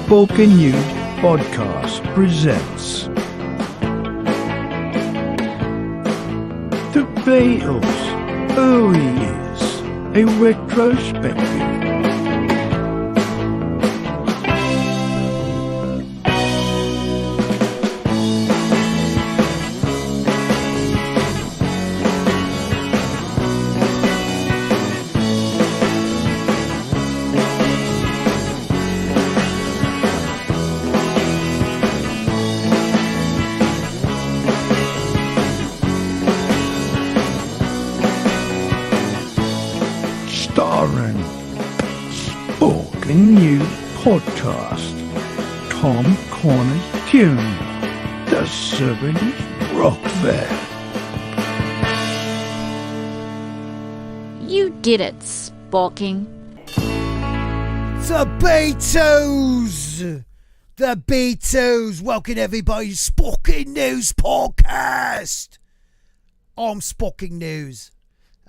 Sporking News Podcast presents The Beatles Early Years, a retrospective. Starring Sporking News Podcast, Tom Corner's Tune, The 70s Rock Band. You did it, Sporking. The Beatles! The Beatles! Welcome everybody to Sporking News Podcast! I'm Sporking News.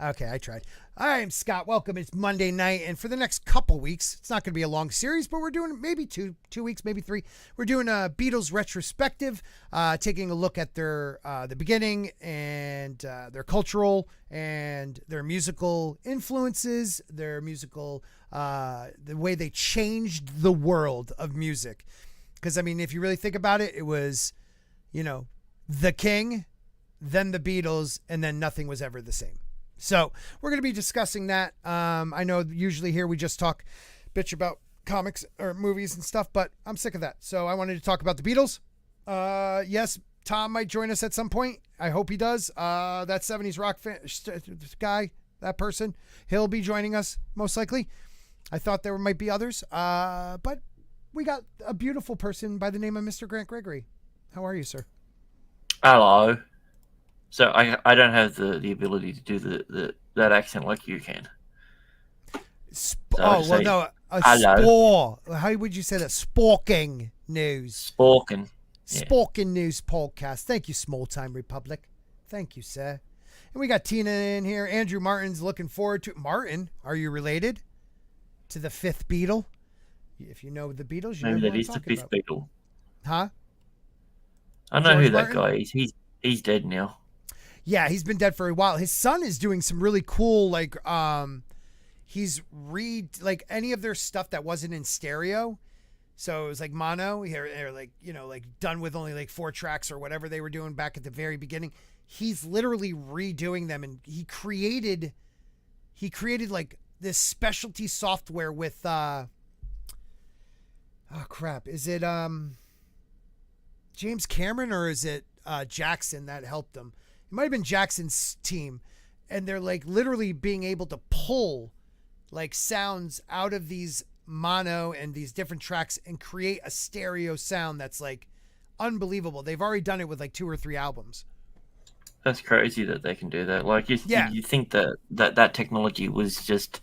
Okay, I tried. I'm Scott. Welcome. It's Monday night, and for the next couple weeks, it's not going to be a long series, but we're doing maybe two weeks, maybe three. We're doing a Beatles retrospective, taking a look at their the beginning and their cultural and their musical influences, their musical the way they changed the world of music. Because I mean, if you really think about it, it was, the King, then the Beatles, and then nothing was ever the same. So we're going to be discussing that. I know usually here we just bitch about comics or movies and stuff, but I'm sick of that. So I wanted to talk about the Beatles. Yes, Tom might join us at some point. I hope he does. That 70s rock guy, that person, he'll be joining us most likely. I thought there might be others, but we got a beautiful person by the name of Mr. Grant Gregory. How are you, sir? Hello. So I don't have the ability to do that accent like you can. Hello. How would you say that? Sporking News. Sporking. Yeah. Sporking News Podcast. Thank you, Small Time Republic. Thank you, sir. And we got Tina in here. Andrew Martin's looking forward to it. Martin, are you related to the fifth Beatle? If you know the Beatles, you know maybe what that I'm is the talking fifth about. Beatle. Huh? I know George who that Martin? guy is. He's dead now. Yeah, he's been dead for a while. His son is doing some really cool, he's any of their stuff that wasn't in stereo. So it was like mono, or done with only 4 tracks or whatever they were doing back at the very beginning. He's literally redoing them, and he created like this specialty software with is it James Cameron or is it Jackson that helped him? It might have been Jackson's team, and they're literally being able to pull sounds out of these mono and these different tracks and create a stereo sound that's unbelievable. They've already done it with 2 or 3 albums. That's crazy that they can do that. You think that technology was just,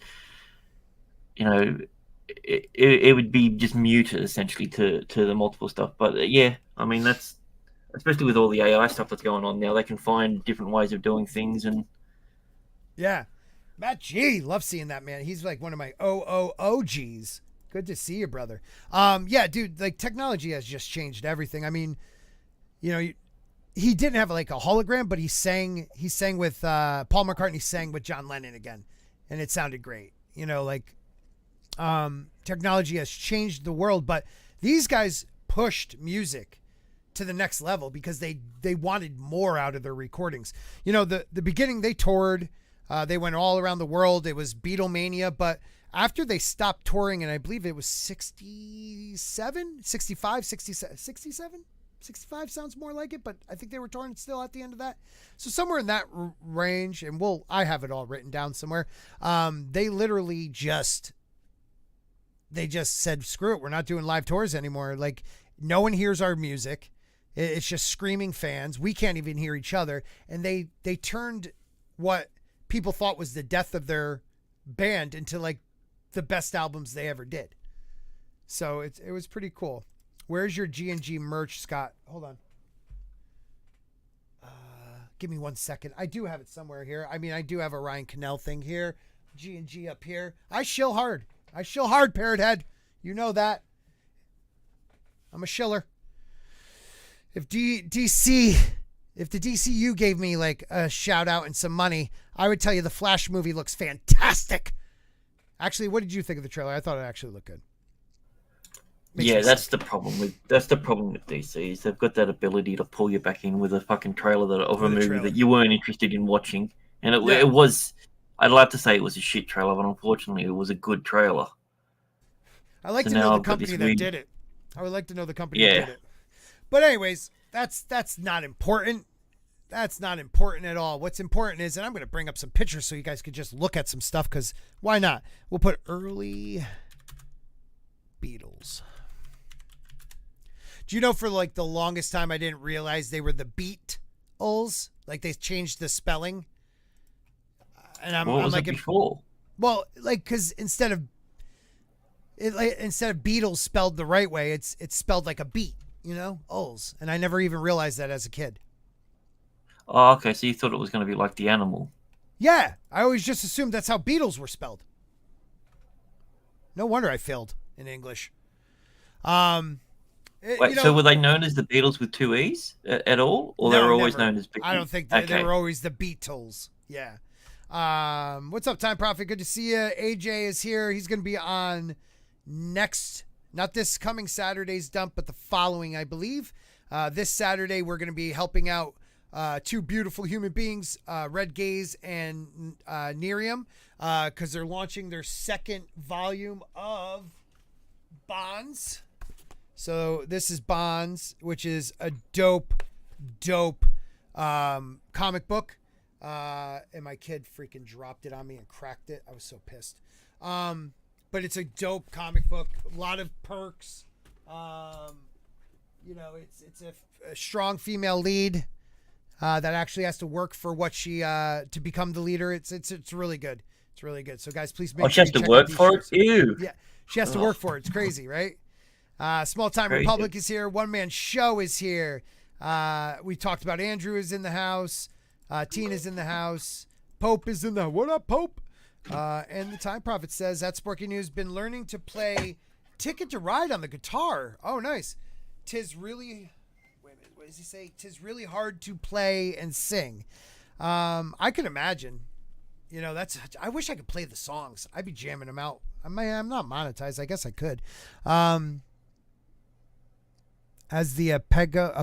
it would be just muted essentially to the multiple stuff. But yeah, I mean that's. Especially with all the AI stuff that's going on now, they can find different ways of doing things. And yeah, Matt G, love seeing that, man. He's one of my OGs. Good to see you, brother. Yeah, dude, technology has just changed everything. I mean, he didn't have a hologram, but he sang with Paul McCartney sang with John Lennon again, and it sounded great. Technology has changed the world, but these guys pushed music to the next level because they wanted more out of their recordings. The beginning, they toured, they went all around the world. It was Beatlemania, but after they stopped touring, and I believe it was 67, 65, 67, 67, 65 sounds more like it, but I think they were touring still at the end of that. So somewhere in that range, and I have it all written down somewhere. They literally just said, screw it. We're not doing live tours anymore. No one hears our music. It's just screaming fans. We can't even hear each other. And they turned what people thought was the death of their band into the best albums they ever did. So it was pretty cool. Where's your G&G merch, Scott? Hold on. Give me 1 second. I do have it somewhere here. I mean, I do have a Ryan Cannell thing here. G&G up here. I shill hard. Parrot Head. You know that. I'm a shiller. If the DCU gave me like a shout out and some money, I would tell you the Flash movie looks fantastic. Actually, what did you think of the trailer? I thought it actually looked good. That's the problem with DC is they've got that ability to pull you back in with a fucking trailer of a movie that you weren't interested in watching, and it was. I'd like to say it was a shit trailer, but unfortunately, it was a good trailer. I like to know the company that did it. I would like to know the company that did it. But anyways, that's not important. That's not important at all. What's important is, and I'm going to bring up some pictures so you guys could just look at some stuff, because why not? We'll put early Beatles. Do you know for like the longest time I didn't realize they were the Beatles? Like they changed the spelling. And I'm like, before? Well, like because instead of Beatles spelled the right way, it's spelled like a beat, Ulls. And I never even realized that as a kid. Oh, okay. So you thought it was going to be like the animal? Yeah, I always just assumed that's how Beatles were spelled. No wonder I failed in English. Wait, so were they known as the Beatles with two E's at all, or they were always known as? I don't think they were always the Beatles. Yeah. What's up, Time Prophet? Good to see you. AJ is here. He's going to be on not this coming Saturday's dump, but the following, I believe. This Saturday, we're going to be helping out two beautiful human beings, Red Gaze and Nerium, because they're launching their second volume of Bonds. So this is Bonds, which is a dope comic book. And my kid freaking dropped it on me and cracked it. I was so pissed. But it's a dope comic book. A lot of perks. It's a strong female lead that actually has to work for what she to become the leader. It's really good. It's really good. So guys, please make sure she has to work for it. Ew. Yeah, she has to work for it. It's crazy, right? Small Time Republic is here. One Man Show is here. We talked about Andrew is in the house. Tina's in the house. Pope is in the what up, Pope? And the Time Prophet says that Sporking News been learning to play Ticket to Ride on the guitar. Oh, nice. Tis really. Wait a minute. What does he say? Tis really hard to play and sing. I can imagine. I wish I could play the songs. I'd be jamming them out. I'm not monetized. I guess I could. As the Peggio,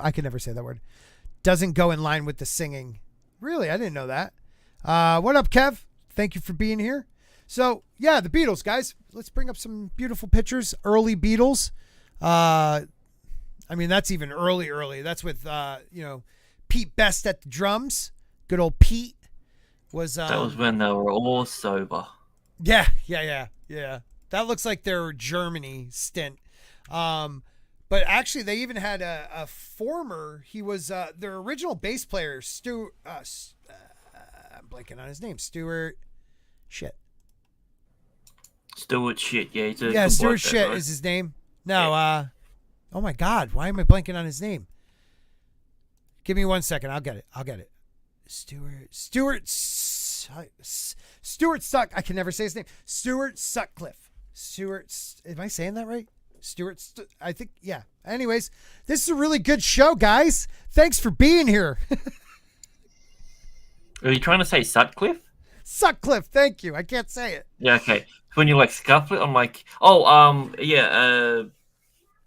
I can never say that word, doesn't go in line with the singing. Really? I didn't know that. What up, Kev? Thank you for being here. So, yeah, the Beatles, guys. Let's bring up some beautiful pictures. Early Beatles. That's even early. That's with, Pete Best at the drums. Good old Pete was... that was when they were all sober. Yeah. That looks like their Germany stint. But actually, they even had a former. He was their original bass player, I'm blanking on his name. Stuart Shit. Yeah, Stuart Shit is his name. No, yeah. Oh my God, why am I blanking on his name? Give me 1 second. I'll get it. Stuart Suck. I can never say his name. Stuart Sutcliffe. Am I saying that right? I think, yeah. Anyways, this is a really good show, guys. Thanks for being here. Are you trying to say Sutcliffe? Sutcliffe, thank you. I can't say it. Yeah, okay. When you're like Scuffle, I'm like,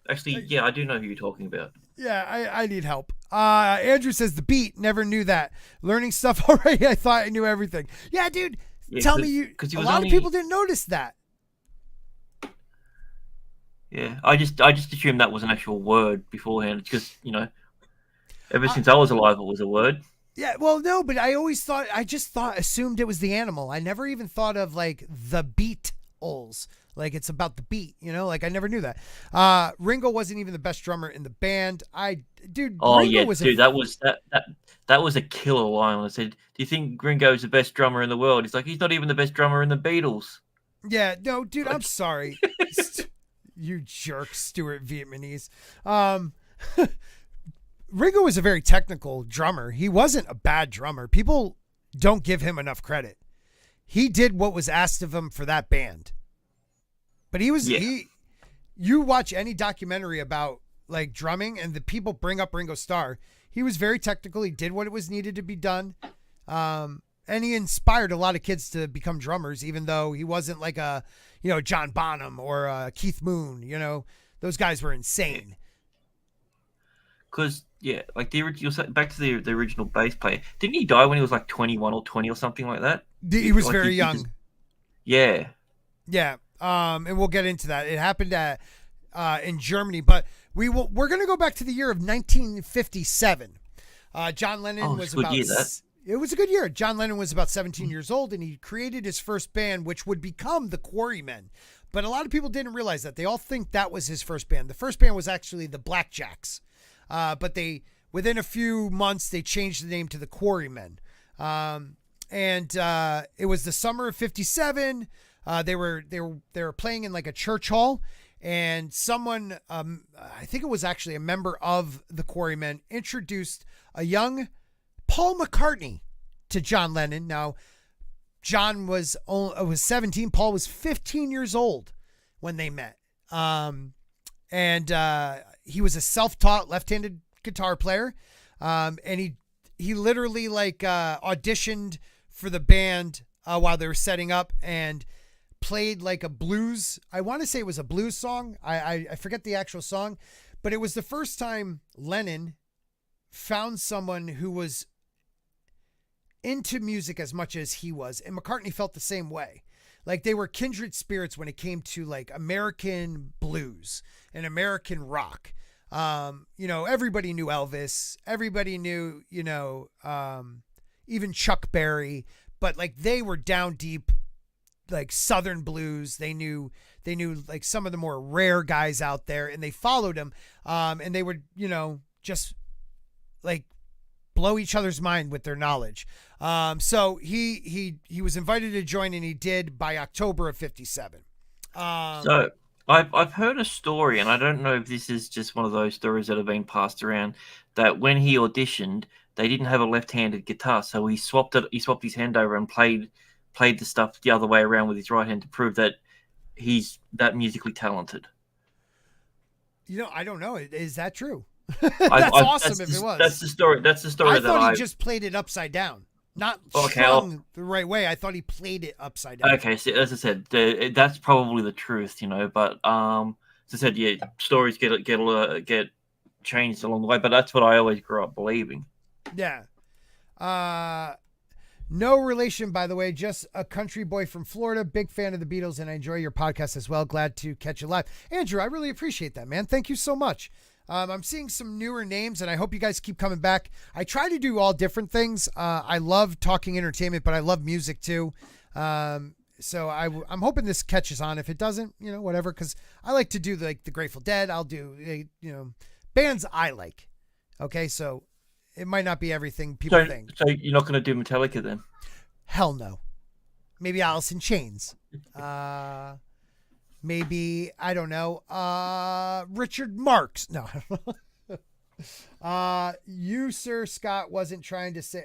actually, yeah, I do know who you're talking about. Yeah, I need help. Andrew says the beat, never knew that. Learning stuff already, I thought I knew everything. Yeah, dude, tell me a lot of people didn't notice that. Yeah, I just assumed that was an actual word beforehand because, ever since I was alive, it was a word. Yeah, well, no, but assumed it was the animal. I never even thought of like the Beatles. Like it's about the beat, like I never knew that. Ringo wasn't even the best drummer in the band. Ringo was that was a killer line. I said, "Do you think Ringo's the best drummer in the world?" He's like, "He's not even the best drummer in the Beatles." Yeah, no, dude, I'm sorry. You jerk, Stuart Vietnamese. Ringo was a very technical drummer. He wasn't a bad drummer. People don't give him enough credit. He did what was asked of him for that band. But he was you watch any documentary about like drumming and the people bring up Ringo Starr, he was very technical. He did what it was needed to be done. And he inspired a lot of kids to become drummers, even though he wasn't like a, John Bonham or Keith Moon, those guys were insane. Because, like back to the original bass player. Didn't he die when he was like 21 or 20 or something like that? He was very young. Yeah. Yeah. And we'll get into that. It happened in Germany, but we're going to go back to the year of 1957. John Lennon was about... It was a good year. John Lennon was about 17 years old, and he created his first band, which would become the Quarrymen. But a lot of people didn't realize that. They all think that was his first band. The first band was actually the Blackjacks. But within a few months, they changed the name to the Quarrymen. And it was the summer of 57. They were playing in like a church hall, and someone, I think it was actually a member of the Quarrymen, introduced a young Paul McCartney to John Lennon. Now, John was 17. Paul was 15 years old when they met. And he was a self-taught left-handed guitar player. And he literally auditioned for the band while they were setting up and played like a blues. I want to say it was a blues song. I forget the actual song, but it was the first time Lennon found someone who was into music as much as he was. And McCartney felt the same way. Like they were kindred spirits when it came to like American blues and American rock. Everybody knew Elvis. Everybody knew, even Chuck Berry, but like they were down deep, like Southern blues. They knew like some of the more rare guys out there, and they followed him. And they would, just like blow each other's mind with their knowledge. So he was invited to join, and he did by October of 57. So I've heard a story, and I don't know if this is just one of those stories that have been passed around, that when he auditioned, they didn't have a left-handed guitar, so he swapped his hand over and played the stuff the other way around with his right hand to prove that he's that musically talented. I don't know. Is that true? That's awesome if it was. That's the story. I thought he just played it upside down. Not strung the right way. I thought he played it upside down. Okay, so as I said, that's probably the truth, But as I said, stories get changed along the way. But that's what I always grew up believing. Yeah. No relation, by the way. Just a country boy from Florida. Big fan of the Beatles, and I enjoy your podcast as well. Glad to catch you live, Andrew. I really appreciate that, man. Thank you so much. I'm seeing some newer names, and I hope you guys keep coming back. I try to do all different things. I love talking entertainment, but I love music too. So I'm hoping this catches on. If it doesn't, whatever, because I like to do like the Grateful Dead. I'll do, bands I like. Okay, so it might not be everything people think. So you're not going to do Metallica then? Hell no. Maybe Alice in Chains. Maybe, I don't know, Richard Marx. No. You sure Scott wasn't trying to say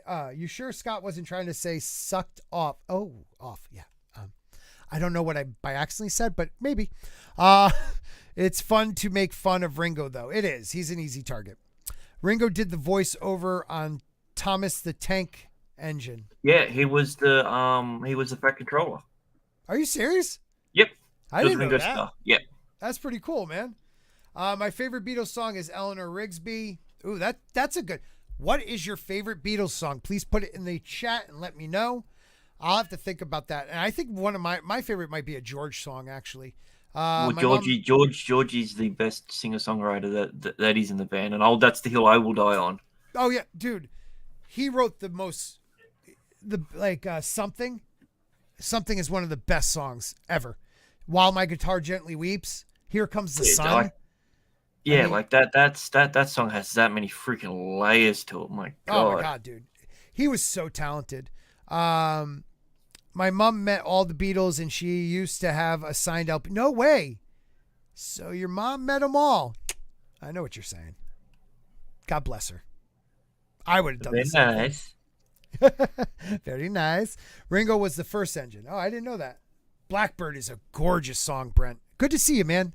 sucked off? Oh, off. Yeah. I don't know what I by accidentally said, but maybe. It's fun to make fun of Ringo, though. It is. He's an easy target. Ringo did the voiceover on Thomas the Tank Engine. Yeah, he was the Fat Controller. Are you serious? Yep. I didn't know that. Stuff. Yep. That's pretty cool, man. My favorite Beatles song is Eleanor Rigsby. Ooh, that's a good. What is your favorite Beatles song? Please put it in the chat and let me know. I'll have to think about that. And I think one of my favorite might be a George song, actually. Georgie's the best singer-songwriter that is in the band, and that's the hill I will die on. Oh yeah, dude, he wrote something. Something is one of the best songs ever. While My Guitar Gently Weeps, Here Comes the Sun. That song has that many freaking layers to it. My God. Oh my God, dude, he was so talented. My mom met all the Beatles, and she used to have a signed LP. No way. So your mom met them all. I know what you're saying. God bless her. I would have done this. Very nice. Very nice. Ringo was the first engine. Oh, I didn't know that. Blackbird is a gorgeous song, Brent. Good to see you, man.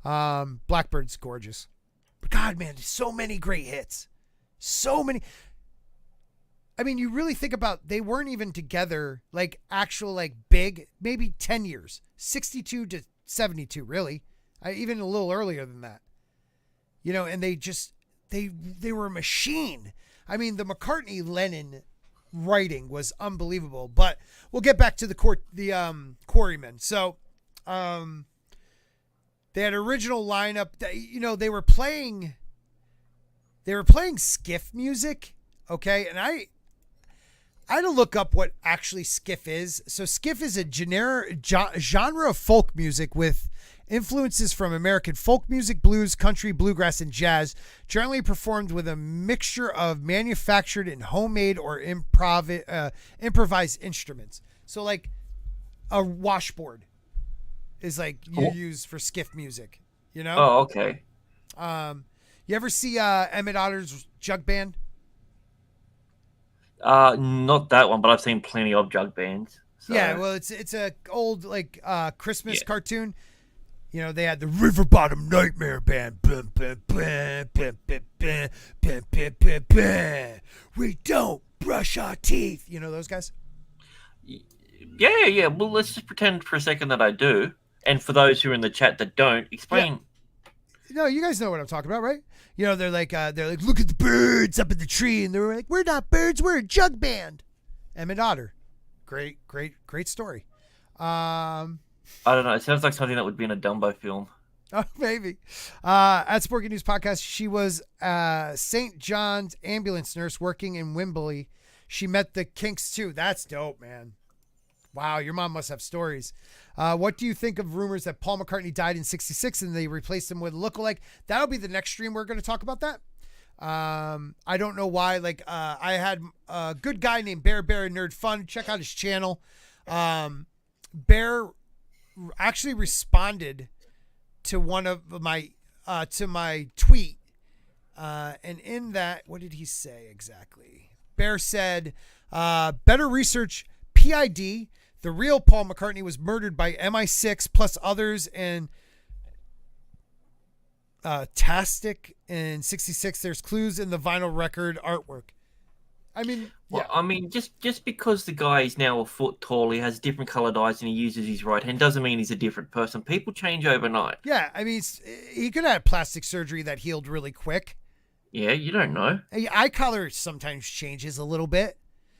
Blackbird's gorgeous. But God, man, so many great hits. So many. I mean, you really think about, they weren't even together, like, actual, like, big, maybe 10 years. 62 to 72, really. Even a little earlier than that. You know, and they just, they were a machine. I mean, the McCartney-Lennon writing was unbelievable. But we'll get back to the Quarrymen. So, they had original lineup. You know, they were playing skiff music, okay? And I had to look up what actually skiff is. So skiff is a genre of folk music with influences from American folk music, blues, country, bluegrass, and jazz, generally performed with a mixture of manufactured and homemade or improvised instruments. So like a washboard is like you use for skiff music, you know? Oh, okay. You ever see Emmett Otter's Jug Band? Not that one, but I've seen plenty of jug bands. So. Yeah, well, it's a old like Christmas cartoon. You know, they had the River Bottom Nightmare Band. We don't brush our teeth. You know those guys? Yeah. Well, let's just pretend for a second that I do. And for those who are in the chat that don't, explain. Yeah. No, you guys know what I'm talking about, right? You know, they're like, look at the birds up in the tree, and they're like, we're not birds, we're a jug band. Emmett Otter, great story. I don't know. It sounds like something that would be in a Dumbo film. Oh, maybe. At Sporking News Podcast, she was St. John's ambulance nurse working in Wembley. She met the Kinks too. That's dope, man. Wow, your mom must have stories. What do you think of rumors that Paul McCartney died in 1966 and they replaced him with a lookalike? That'll be the next stream. We're going to talk about that. I don't know why. Like, I had a good guy named Bear Nerd Fun. Check out his channel. Bear actually responded to one of my to my tweet, and in that, what did he say exactly? Bear said, "Better research PID. The real Paul McCartney was murdered by MI6 plus others and Tastic in 66. There's clues in the vinyl record artwork." I mean, well, I mean, just because the guy is now a foot tall, he has different colored eyes, and he uses his right hand, doesn't mean he's a different person. People change overnight. Yeah, I mean, he could have plastic surgery that healed really quick. Yeah, you don't know. Eye color sometimes changes a little bit.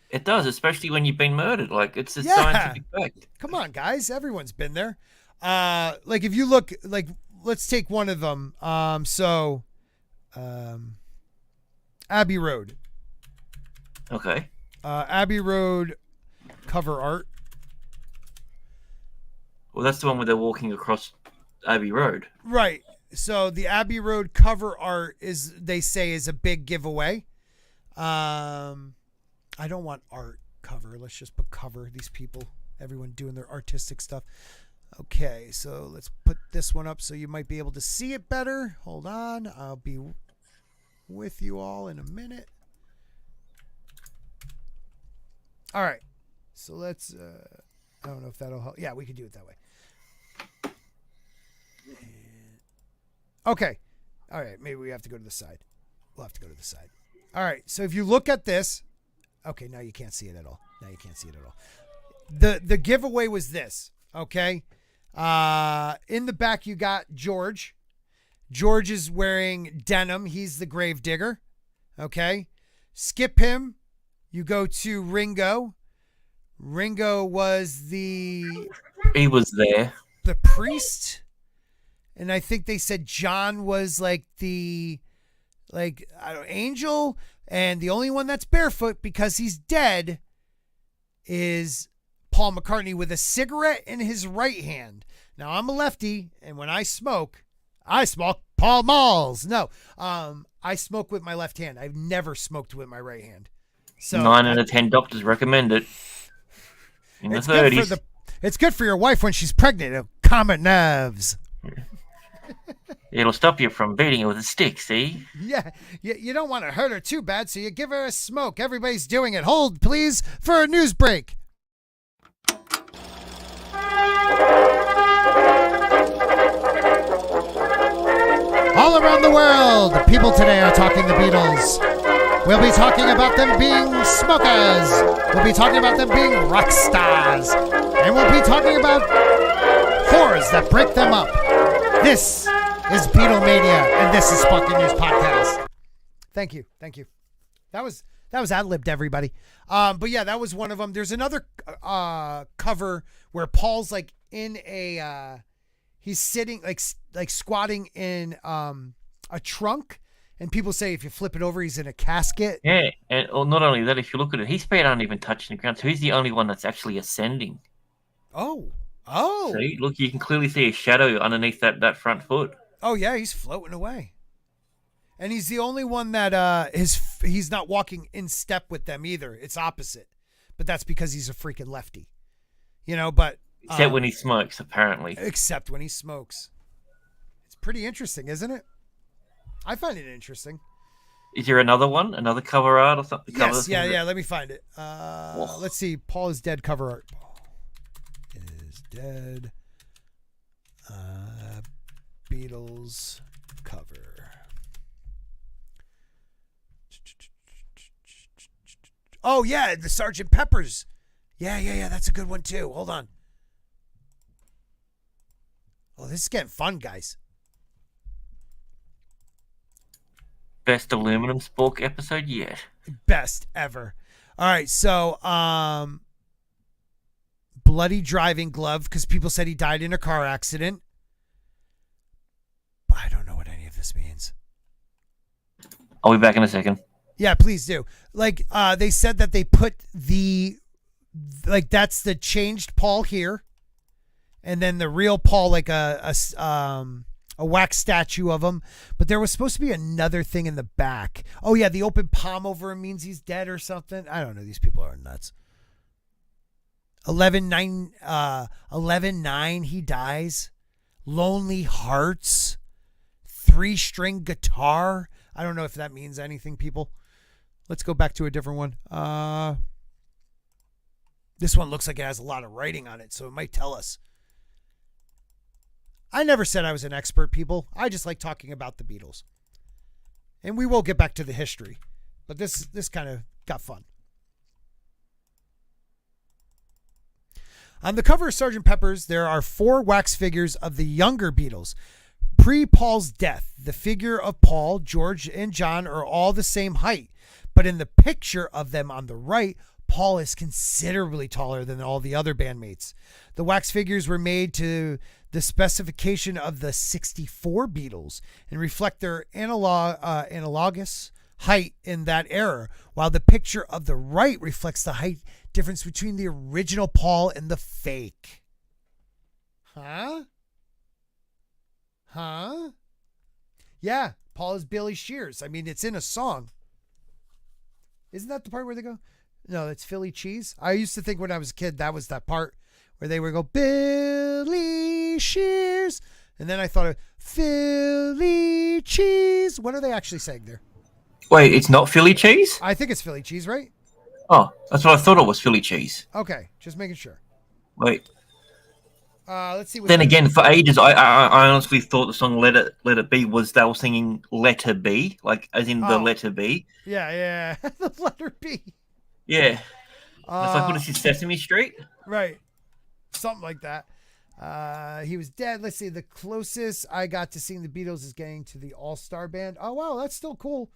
It does, especially when you've been murdered. Like, it's a scientific fact. Come on, guys. Everyone's been there. Like, if you look, like, let's take one of them. Abbey Road. Okay. Abbey Road cover art. Well, that's the one where they're walking across Abbey Road. Right. So the Abbey Road cover art they say is a big giveaway. I don't want art cover. Let's just put cover. These people, everyone doing their artistic stuff. Okay, so let's put this one up so you might be able to see it better. Hold on. I'll be with you all in a minute. All right. So let's, I don't know if that'll help. Yeah, we can do it that way. Okay. All right. Maybe we have to go to the side. We'll have to go to the side. All right. So if you look at this, okay, now you can't see it at all. The giveaway was this. Okay. In the back, you got George. George is wearing denim. He's the grave digger. Okay. Skip him. You go to Ringo. Ringo was He was there. The priest. And I think they said John was like the, like, I don't know, angel. And the only one that's barefoot because he's dead is Paul McCartney with a cigarette in his right hand. Now, I'm a lefty, and when I smoke Pall Malls. No, I smoke with my left hand. I've never smoked with my right hand. So 9 out of 10 doctors recommend it. In the 30s. It's good for your wife when she's pregnant. It'll calm her nerves. It'll stop you from beating her with a stick, see? Yeah, you don't want to hurt her too bad, so you give her a smoke. Everybody's doing it. Hold, please, for a news break. all around the world. People today are talking the Beatles. We'll be talking about them being smokers. We'll be talking about them being rock stars. And we'll be talking about whores that break them up. This is Beatlemania, and this is Sporking News Podcast. Thank you. That was ad-libbed, everybody. But yeah, that was one of them. There's another cover where Paul's like in a he's sitting like squatting in a trunk, and people say if you flip it over, he's in a casket. Yeah, and not only that, if you look at it, his feet aren't even touching the ground, so he's the only one that's actually ascending. Oh. See, look, you can clearly see a shadow underneath that front foot. Oh yeah, he's floating away. And he's the only one that he's not walking in step with them either. It's opposite. But that's because he's a freaking lefty. You know, but except when he smokes, apparently. Except when he smokes. It's pretty interesting, isn't it? I find it interesting. Is there another one? Another cover art or something? Yes, yeah, let me find it. Let's see. Paul is Dead cover art. Paul is Dead. Beatles cover. Oh, yeah, the Sgt. Pepper's. Yeah, that's a good one, too. Hold on. Oh, this is getting fun, guys. Best aluminum spork episode yet. Best ever. All right, so, bloody driving glove, because people said he died in a car accident. But I don't know what any of this means. I'll be back in a second. Yeah, please do. Like, they said that they put that's the changed Paul here, and then the real Paul, like a wax statue of him. But there was supposed to be another thing in the back. Oh yeah, the open palm over him means he's dead or something. I don't know. These people are nuts. 11-9, he dies. Lonely Hearts. 3-string guitar. I don't know if that means anything, people. Let's go back to a different one. This one looks like it has a lot of writing on it, so it might tell us. I never said I was an expert, people. I just like talking about the Beatles. And we will get back to the history. But this kind of got fun. On the cover of Sgt. Pepper's, there are 4 wax figures of the younger Beatles. Pre-Paul's death, the figure of Paul, George, and John are all the same height. But in the picture of them on the right, Paul is considerably taller than all the other bandmates. The wax figures were made to the specification of the 64 Beatles and reflect their analogous height in that era, while the picture of the right reflects the height difference between the original Paul and the fake. Huh? Yeah, Paul is Billy Shears. I mean, it's in a song. Isn't that the part where they go? No, it's Philly Cheese. I used to think when I was a kid that was that part where they would go, Billy Shears. And then I thought of Philly Cheese. What are they actually saying there? Wait, it's not Philly cheese? I think it's Philly Cheese, right? Oh, that's what I thought it was, Philly cheese. Okay, just making sure. Wait. Let's see. Then again, for ages, I honestly thought the song "Let It Be" was they were singing "Letter B," like as in the letter B. Yeah, the letter B. Yeah, it's like what is this, Sesame Street? Right, something like that. He was dead. Let's see. The closest I got to seeing the Beatles is getting to the All-Star Band. Oh wow, that's still cool.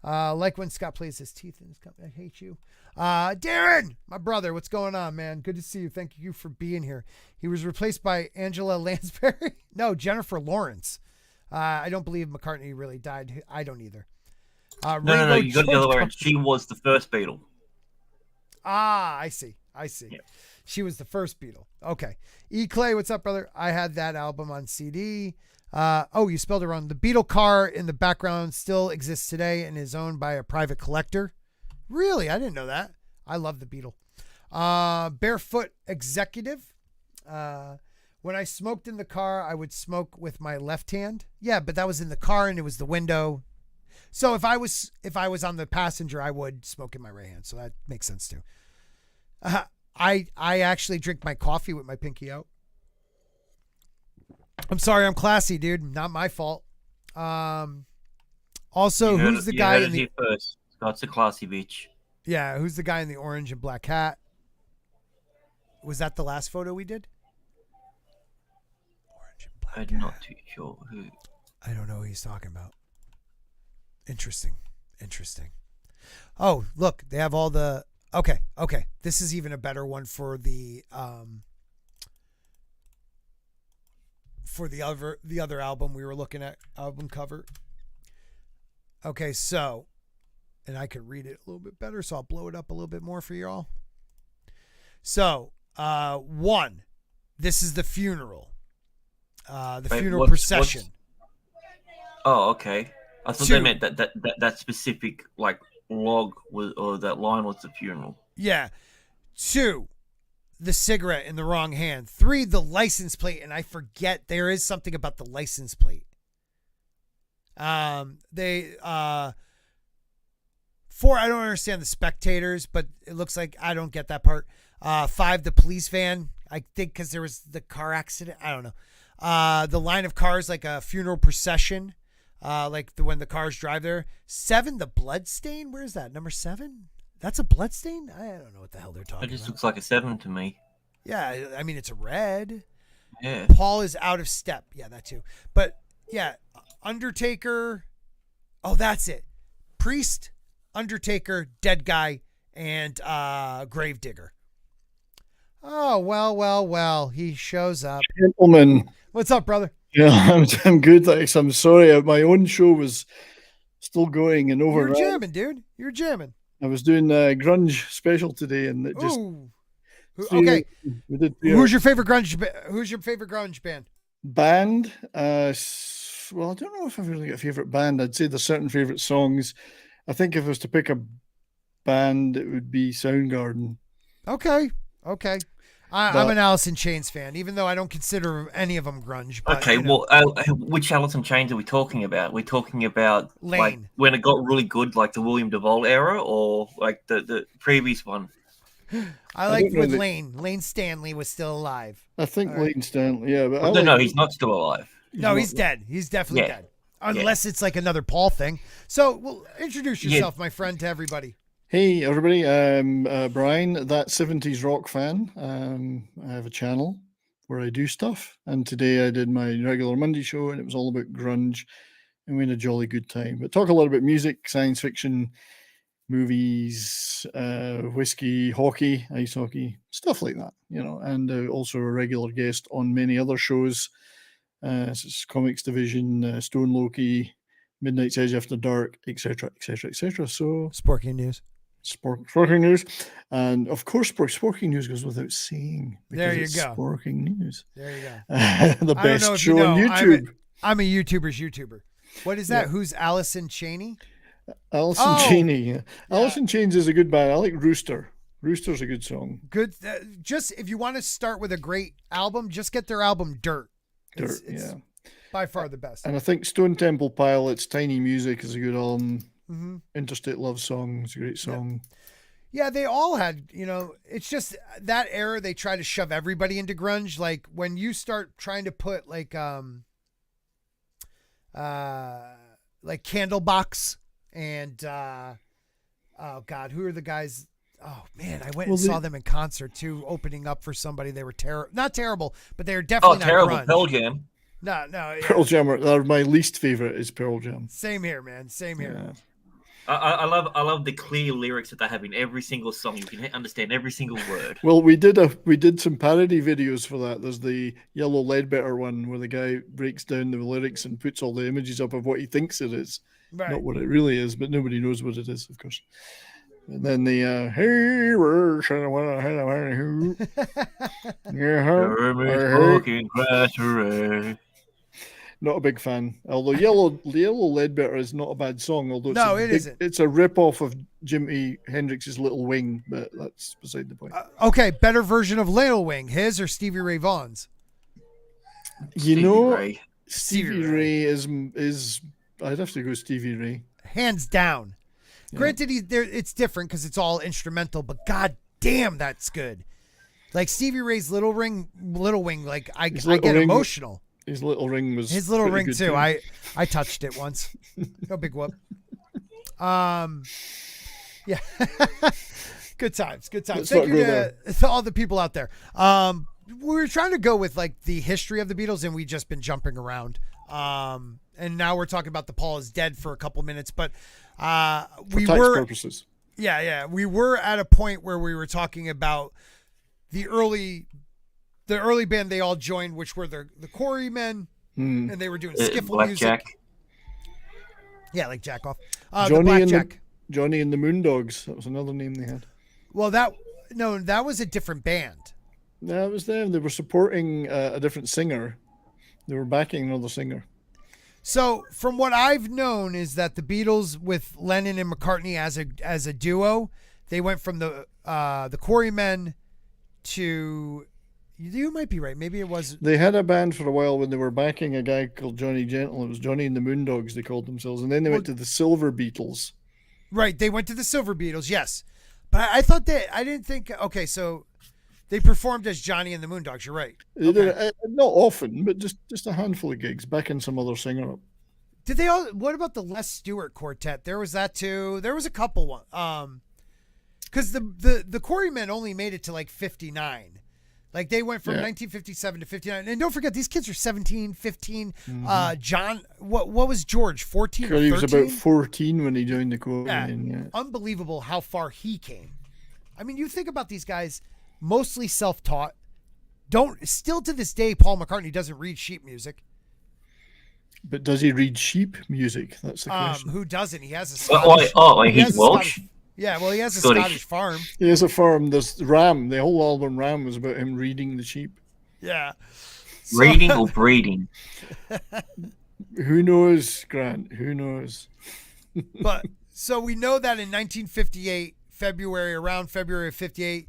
Like when Scott plays his teeth in his cup. I hate you. Darren, my brother, what's going on, man? Good to see you. Thank you for being here. He was replaced by Angela Lansbury. No, Jennifer Lawrence. I don't believe McCartney really died. I don't either. No, you got the other way around. She was the first Beatle. I see. Yeah. She was the first Beatle. Okay. E. Clay, what's up, brother? I had that album on CD. You spelled it wrong. The Beatle car in the background still exists today and is owned by a private collector. Really? I didn't know that. I love the Beatle. Barefoot Executive. When I smoked in the car, I would smoke with my left hand. Yeah, but that was in the car and it was the window. So if I was on the passenger, I would smoke in my right hand. So that makes sense too. I actually drink my coffee with my pinky out. I'm sorry, I'm classy, dude. Not my fault. Also, who's the guy in the? Here first. Scott's a classy bitch. Yeah, who's the guy in the orange and black hat? Was that the last photo we did? Orange and black I'm hat. not too sure who. I don't know who he's talking about. Interesting. Oh, look, they have all the. Okay. This is even a better one for the other album we were looking at, album cover. Okay, so, and I could read it a little bit better, so I'll blow it up a little bit more for y'all. So, 1, this is the funeral. Funeral procession. Oh, okay. I thought 2, they meant that specific like log was, or that line was the funeral. Yeah. 2, the cigarette in the wrong hand. 3, the license plate, and I forget there is something about the license plate. 4, I don't understand the spectators, but it looks like I don't get that part. 5, the police van. I think because there was the car accident. I don't know. The line of cars like a funeral procession, when the cars drive there. 7, the blood stain. Where is that? Number 7? That's a blood stain? I don't know what the hell they're talking about. It just looks like a 7 to me. Yeah, I mean, it's a red. Yeah. Paul is out of step. Yeah, that too. But yeah, Undertaker. Oh, that's it. Priest, Undertaker, dead guy, and Gravedigger. Oh, well. He shows up. Gentlemen. What's up, brother? Yeah, I'm good, thanks. I'm sorry. My own show was still going and over. You're jamming, dude. You're jamming. I was doing a grunge special today, and it just. Ooh. Okay. We did. Who's your favorite grunge band? Band? Well, I don't know if I've really got a favorite band. I'd say there's certain favorite songs. I think if I was to pick a band, it would be Soundgarden. Okay. I'm an Alice in Chains fan, even though I don't consider any of them grunge. But, okay, well, which Alice in Chains are we talking about? We're talking about Lane. Like when it got really good, like the William DeVol era, or like the previous one? I liked with Lane. Lane Stanley was still alive. I think Lane Stanley, yeah. But No, he's not still alive. He's dead. He's definitely dead. Unless it's like another Paul thing. So, well, introduce yourself, my friend, to everybody. Hey, everybody. I'm Brian, that 70s rock fan. I have a channel where I do stuff. And today I did my regular Monday show, and it was all about grunge. And we had a jolly good time. But talk a lot about music, science fiction, movies, whiskey, hockey, ice hockey, stuff like that, and also a regular guest on many other shows, such as Comics Division, Stone Loki, Midnight's Edge After Dark, etc. So Sporking News. Sporking News. And of course, Sporking News goes without saying. There you go. Sporking News. There you go. The best show on YouTube. I'm a YouTuber's YouTuber. What is that? Yeah. Who's Allison Chaney? Alison Chaney. Yeah. Alison Chains is a good band. I like Rooster. Rooster's a good song. Good. Just if you want to start with a great album, just get their album Dirt. It's by far the best. And I think Stone Temple Pilots' Tiny Music is a good album. Mm-hmm. Interstate Love Song is a great song. Yeah, they all had, it's just that era they try to shove everybody into grunge. Like when you start trying to put like Candlebox and oh God, who are the guys? Oh man, I went and saw them in concert too, opening up for somebody. They were not terrible, but they were definitely not terrible. Grunge. Pearl Jam. No. Yeah. Pearl Jam are my least favorite is Pearl Jam. Same here, man. Same here. Yeah. I love the clear lyrics that they have in every single song. You can understand every single word. Well, we did some parody videos for that. There's the Yellow Ledbetter one where the guy breaks down the lyrics and puts all the images up of what he thinks it is. Right. Not what it really is, but nobody knows what it is, of course. And then the hey, we're not a big fan. Although Yellow Ledbetter is not a bad song. Although isn't. It's a rip-off of Jimi Hendrix's Little Wing, but that's beside the point. Okay, better version of Little Wing, his or Stevie Ray Vaughan's? Stevie Ray is. I'd have to go Stevie Ray. Hands down. Yeah. Granted, it's different because it's all instrumental, but god damn, that's good. Like Stevie Ray's Little Wing, like I get emotional. His little ring was His little pretty ring good too. I touched it once. No big whoop. Yeah. Good times. Let's Thank not you go to all the people out there. We were trying to go with like the history of the Beatles, and we just been jumping around. And now we're talking about the Paul is dead for a couple minutes, but we tax were purposes. Yeah. We were at a point where we were talking about the early band they all joined, which were the Quarrymen, and they were doing skiffle music. Jack. Yeah, like Jack off. Johnny and the Moondogs. That was another name they had. Well, that was a different band. No, it was them. They were supporting a different singer. They were backing another singer. So, from what I've known, is that the Beatles with Lennon and McCartney as a duo, they went from the Quarrymen to. You might be right. Maybe it was. They had a band for a while when they were backing a guy called Johnny Gentle. It was Johnny and the Moondogs, they called themselves. And then they went to the Silver Beatles. Right. They went to the Silver Beatles, yes. But I thought I didn't think. Okay, so they performed as Johnny and the Moondogs. You're right. Okay. Not often, but just a handful of gigs, backing some other singer up. Did they all? What about the Les Stewart Quartet? There was that too. There was a couple one. Because the Quarrymen only made it to like 59. Like they went from 1957 to 59. And don't forget, these kids are 17, 15. John, what was George? 14 or 13? He was about 14 when he joined the Quarrymen. Yeah. Unbelievable how far he came. I mean, you think about these guys, mostly self-taught. Still to this day, Paul McCartney doesn't read sheet music. But does he read sheep music? That's the question. Who doesn't? He has a Scottish. He's Welsh. Yeah, well, he has a Scottish farm. He has a farm. There's Ram. The whole album Ram was about him reading the sheep. Yeah. Reading or breeding? Who knows, Grant? Who knows? But so we know that in 1958, around February of 58,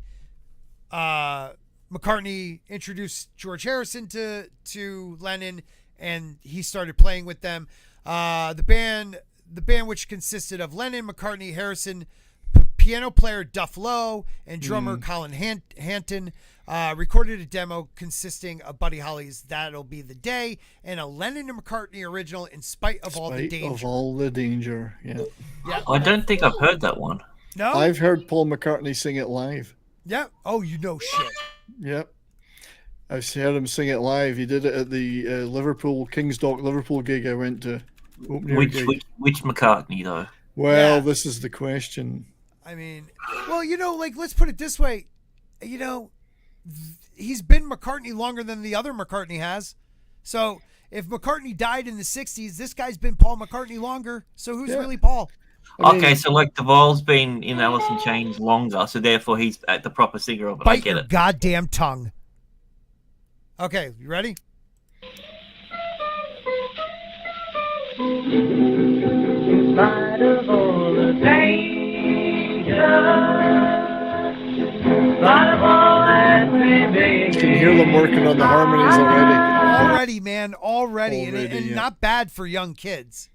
McCartney introduced George Harrison to Lennon, and he started playing with them. The band, which consisted of Lennon, McCartney, Harrison, piano player Duff Lowe, and drummer Colin Hanton, recorded a demo consisting of Buddy Holly's "That'll Be the Day" and a Lennon and McCartney original, "In Spite of All the Danger." Of all the danger, yeah. I don't think I've heard that one. No, I've heard Paul McCartney sing it live. Yeah. Oh, you know shit. Yep. I've heard him sing it live. He did it at the King's Dock Liverpool gig I went to. Which McCartney though? Well, this is the question. I mean, well, let's put it this way. He's been McCartney longer than the other McCartney has. So if McCartney died in the 60s, this guy's been Paul McCartney longer. So who's really Paul? So like Duvall's been in Alice in Chains longer, so therefore he's at the proper singer of it. I get it. Goddamn tongue. Okay, you ready? In spite of all the danger, in spite of all that may be. You can hear them working on the harmonies already. Already, man, already. And not bad for young kids.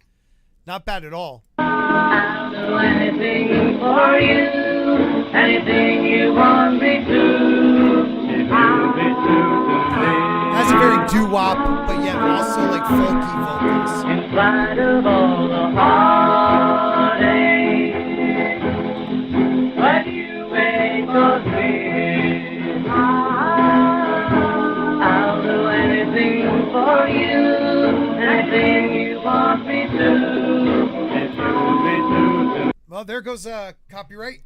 Not bad at all. I'll do anything for you, anything you want me to. I'll be true to me. Has a very doo-wop, but yet also like folky vocals. In spite of all the heartache, when you wait for me, I'll do anything for you, anything you want me to. Well, there goes copyright.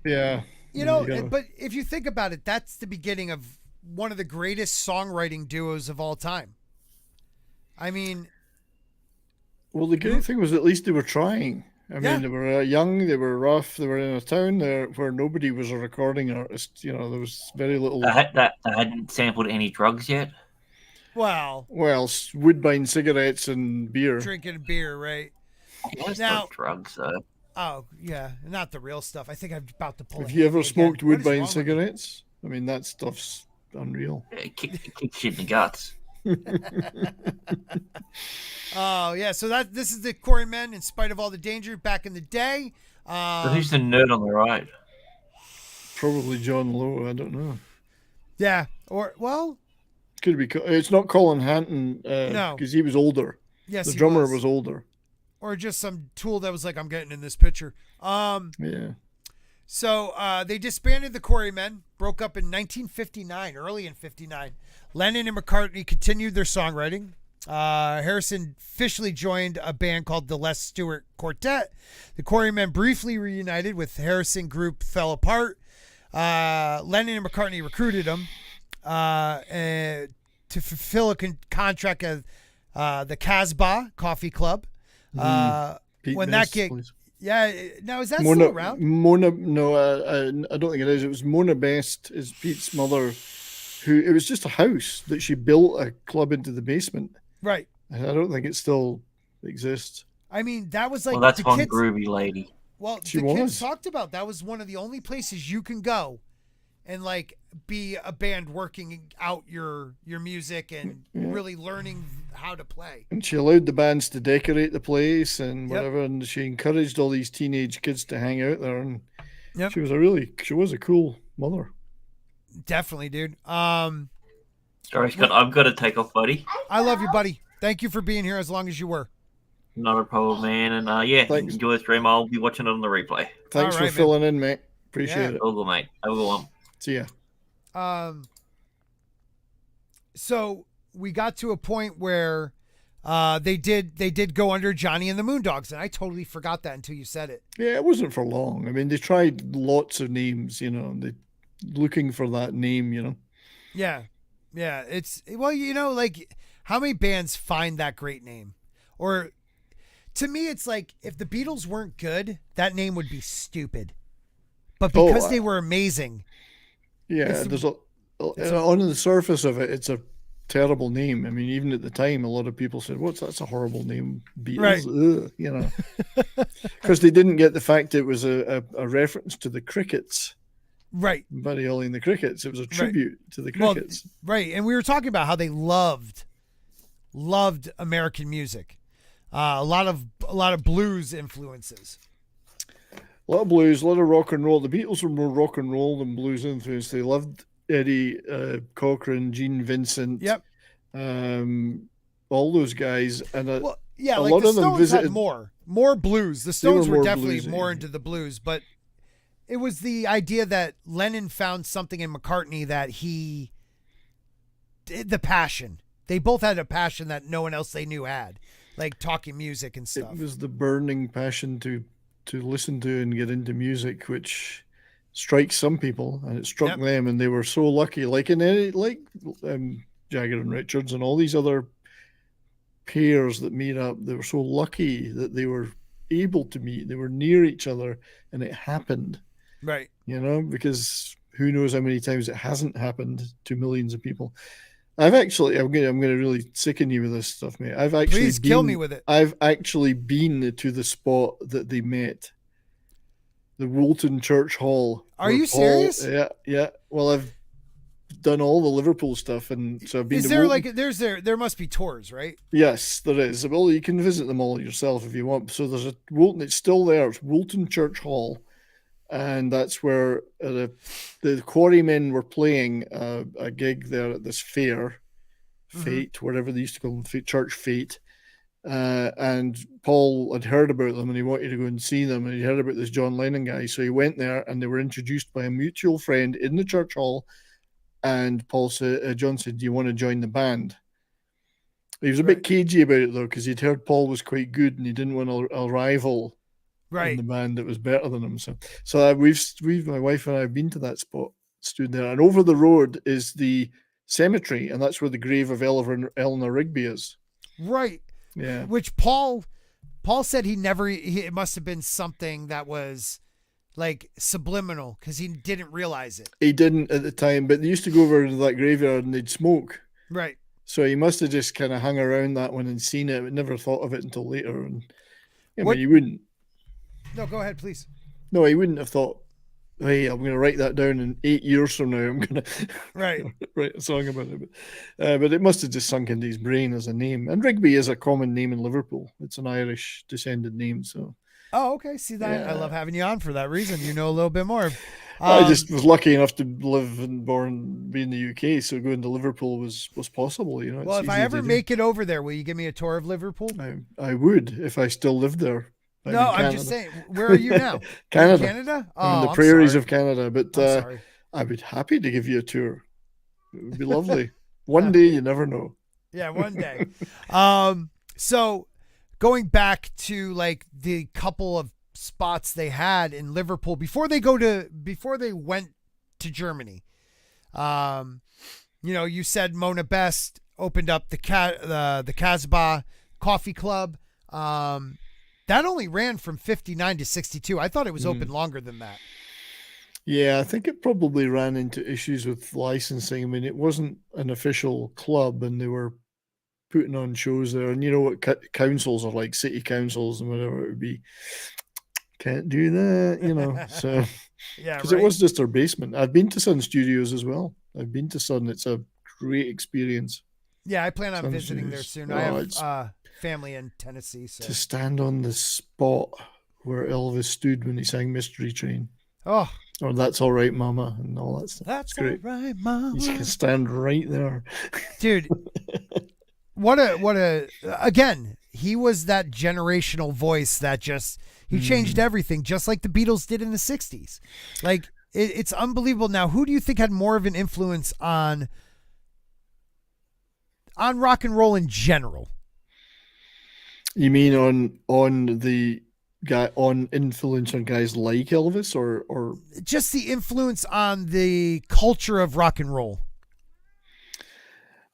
Yeah. But if you think about it, that's the beginning of one of the greatest songwriting duos of all time. I mean, well, the great thing was at least they were trying. I mean, they were young, they were rough, they were in a town there where nobody was a recording artist. There was very little. They hadn't sampled any drugs yet. Well, Woodbine cigarettes and beer. Drinking beer, right? Now, drugs, though. Oh yeah, not the real stuff. I think I'm about to pull. Have you ever smoked Woodbine cigarettes? I mean, that stuff's unreal. It kicks you in the guts. Oh yeah, so this is the Quarrymen, In Spite of All the Danger, back in the day. So who's the nerd on the right? Probably John Lowe. I don't know. Yeah, Could be. It's not Colin Hanton. No. Because he was older. Yes, the he drummer was. was older. Or just some tool that was like, I'm getting in this picture. Yeah. So they disbanded the Quarrymen, broke up in 1959, early in 59. Lennon and McCartney continued their songwriting. Harrison officially joined a band called the Les Stewart Quartet. The Quarrymen briefly reunited with Harrison group fell apart. Lennon and McCartney recruited him to fulfill a contract at the Casbah Coffee Club. When that gig, yeah. Now, is that Mona, still around? Mona, no, I don't think it is. It was Mona Best, is Pete's mother, who it was just a house that she built a club into the basement. Right. And I don't think it still exists. I mean, that was like Well, that's the one kids, groovy lady. Well, She the was. kids talked about that was one of the only places you can go and like be a band working out your music and really learning how to play. And she allowed the bands to decorate the place and Yep. whatever, and she encouraged all these teenage kids to hang out there. And Yep. she was a cool mother. Definitely, dude. Sorry, Scott, I've got to take off, buddy. I love you, buddy. Thank you for being here as long as you were. Not a problem, man. And yeah, Thanks. enjoy the stream. I'll be watching it on the replay. Thanks All right, for filling in, mate. Appreciate it. All good, mate. Have a good one. See ya. So we got to a point where they did go under Johnny and the Moondogs, and I totally forgot that until you said it. Yeah, it wasn't for long. I mean, they tried lots of names, they looking for that name, Yeah. It's like how many bands find that great name? Or to me, it's like if the Beatles weren't good, that name would be stupid. But because they were amazing. Yeah, on the surface of it, it's a terrible name. I mean, even at the time, a lot of people said, that's a horrible name, Beatles, Right. Because they didn't get the fact it was a reference to the Crickets. Right. Buddy Holly and the Crickets. It was a tribute to the Crickets. Well, right. And we were talking about how they loved American music. A lot of blues influences. A lot of blues, a lot of rock and roll. The Beatles were more rock and roll than blues influenced. They loved Eddie Cochran, Gene Vincent. Yep. All those guys. And a lot of the them Stones visited had more blues. The Stones were more definitely bluesy. more into the blues, but it was the idea that Lennon found something in McCartney that he did, the passion. They both had a passion that no one else they knew had, like talking music and stuff. It was the burning passion to listen to and get into music, which strikes some people, and it struck them, and they were so lucky. Like Jagger and Richards and all these other pairs that meet up, they were so lucky that they were able to meet. They were near each other, and it happened. Right. Because who knows how many times it hasn't happened to millions of people. I'm going to really sicken you with this stuff, mate. Please kill me with it. I've actually been to the spot that they met, the Woolton Church Hall. Are you serious? Yeah. Well, I've done all the Liverpool stuff, and so I've been. Is there Woolton. There must be tours, right? Yes, there is. Well, you can visit them all yourself if you want. So there's a Woolton. It's still there. It's Woolton Church Hall. And that's where the Quarrymen were playing a gig there at this fair, Fate, whatever they used to call them, Church Fate. And Paul had heard about them and he wanted to go and see them. And he heard about this John Lennon guy. So he went there and they were introduced by a mutual friend in the church hall. And John said, "Do you want to join the band?" He was a bit cagey about it though, because he'd heard Paul was quite good and he didn't want a rival. In the band that was better than him. So we've my wife and I have been to that spot, stood there, and over the road is the cemetery, and that's where the grave of Eleanor Rigby is. Right. Yeah. Which Paul said it must have been something that was like subliminal because he didn't realize it. He didn't at the time, but they used to go over to that graveyard and they'd smoke. Right. So he must have just kind of hung around that one and seen it, but never thought of it until later. And I mean, he wouldn't. No, go ahead, please. No, he wouldn't have thought hey, I'm going to write that down in 8 years from now. I'm going to Right. write a song about it. But it must have just sunk into his brain as a name. And Rigby is a common name in Liverpool. It's an Irish descended name. So Oh, okay. See that? I love having you on for that reason. You know a little bit more. I just was lucky enough to live and be in the UK, so going to Liverpool was possible. You know. Well, if I ever make it over there, will you give me a tour of Liverpool? I would if I still lived there. No, I'm just saying. Where are you now? Canada. Canada? Oh, I'm in the prairies of Canada, but I would happy to give you a tour. It would be lovely. One day, you never know. Yeah, one day. So going back to like the couple of spots they had in Liverpool before they went to Germany. You know, you said Mona Best opened up the Casbah Coffee Club. That only ran from 59 to 62. I thought it was open longer than that. Yeah, I think it probably ran into issues with licensing. I mean, it wasn't an official club and they were putting on shows there. And you know what councils are like, city councils and whatever it would be. Can't do that, you know. So, yeah, because it was just their basement. I've been to Sun Studios as well. I've been to Sun. It's a great experience. Yeah, I plan on Sun visiting there Studios. soon. I have family in Tennessee. So. To stand on the spot where Elvis stood when he sang Mystery Train. Oh. Or That's All Right, Mama, and all that stuff. That's great. All Right, Mama. You can stand right there. Dude, again, he was that generational voice that he changed everything, just like the Beatles did in the 60s. Like, it's unbelievable. Now, who do you think had more of an influence on rock and roll in general? You mean on the guy, on influence on guys like Elvis, or just the influence on the culture of rock and roll?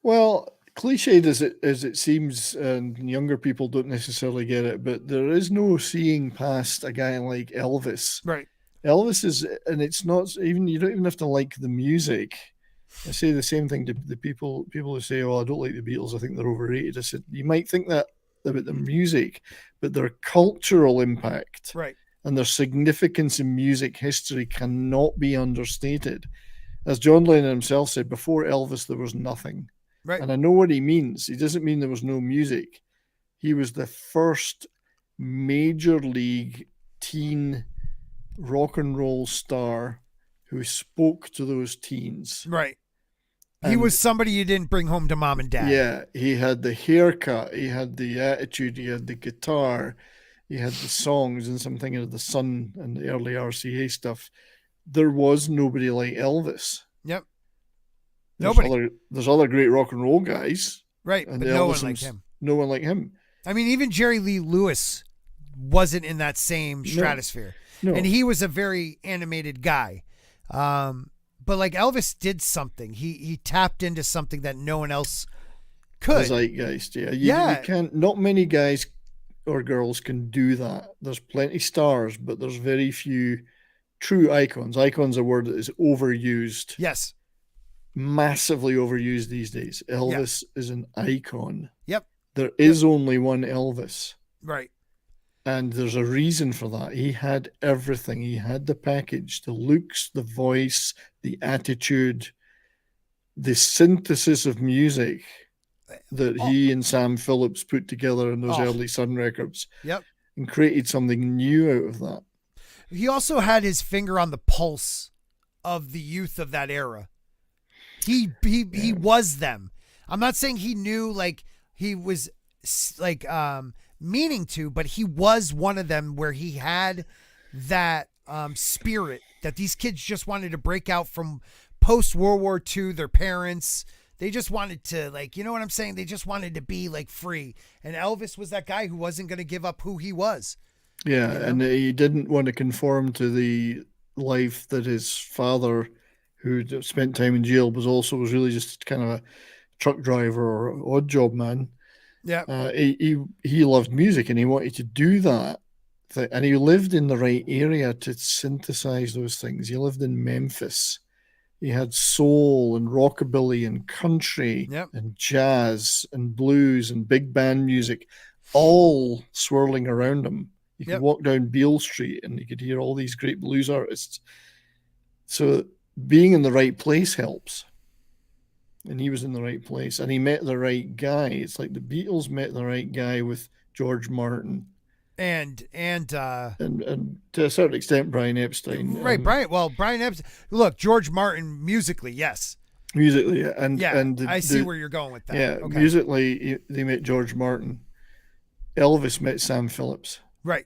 Well, cliched as it seems, and younger people don't necessarily get it, but there is no seeing past a guy like Elvis. Right. Elvis is, and it's not even, you don't even have to like the music. I say the same thing to the people who say, "Oh, I don't like the Beatles. I think they're overrated." I said, you might think that about the music, but their cultural impact, right, and their significance in music history cannot be understated. As John Lennon himself said, before Elvis, there was nothing. Right. And I know what he means. He doesn't mean there was no music. He was the first major league teen rock and roll star who spoke to those teens. Right. He was somebody you didn't bring home to mom and dad. Yeah. He had the haircut. He had the attitude. He had the guitar. He had the songs. And I'm thinking of the Sun and the early RCA stuff. There was nobody like Elvis. Yep. There's other great rock and roll guys. Right, but no one like him. No one like him. I mean, even Jerry Lee Lewis wasn't in that same stratosphere. No. And he was a very animated guy. But like Elvis did something. He tapped into something that no one else could. Zeitgeist, yeah. You can't, not many guys or girls can do that. There's plenty stars, but there's very few true icons. Icon's a word that is overused. Yes. Massively overused these days. Elvis is an icon. Yep. There is only one Elvis. Right. And there's a reason for that. He had everything. He had the package, the looks, the voice, the attitude, the synthesis of music that he and Sam Phillips put together in those early Sun records. Yep. And created something new out of that. He also had his finger on the pulse of the youth of that era. He was them. I'm not saying he knew, like, he was like meaning to, but he was one of them where he had that spirit that these kids just wanted to break out from post World War II. Their parents, they just wanted to, like, you know what I'm saying? They just wanted to be like free. And Elvis was that guy who wasn't going to give up who he was. Yeah, you know? And he didn't want to conform to the life that his father, who spent time in jail, was really just kind of a truck driver or odd job man. Yeah. He loved music and he wanted to do that. And he lived in the right area to synthesize those things. He lived in Memphis. He had soul and rockabilly and country and jazz and blues and big band music all swirling around him. You could walk down Beale Street and you could hear all these great blues artists. So being in the right place helps. And he was in the right place, and he met the right guy. It's like the Beatles met the right guy with George Martin, and and to a certain extent, Brian Epstein. right, Brian Epstein. Look, George Martin musically, yes. Musically, and I see where you're going with that. Yeah, okay. Musically, they met George Martin. Elvis met Sam Phillips. Right.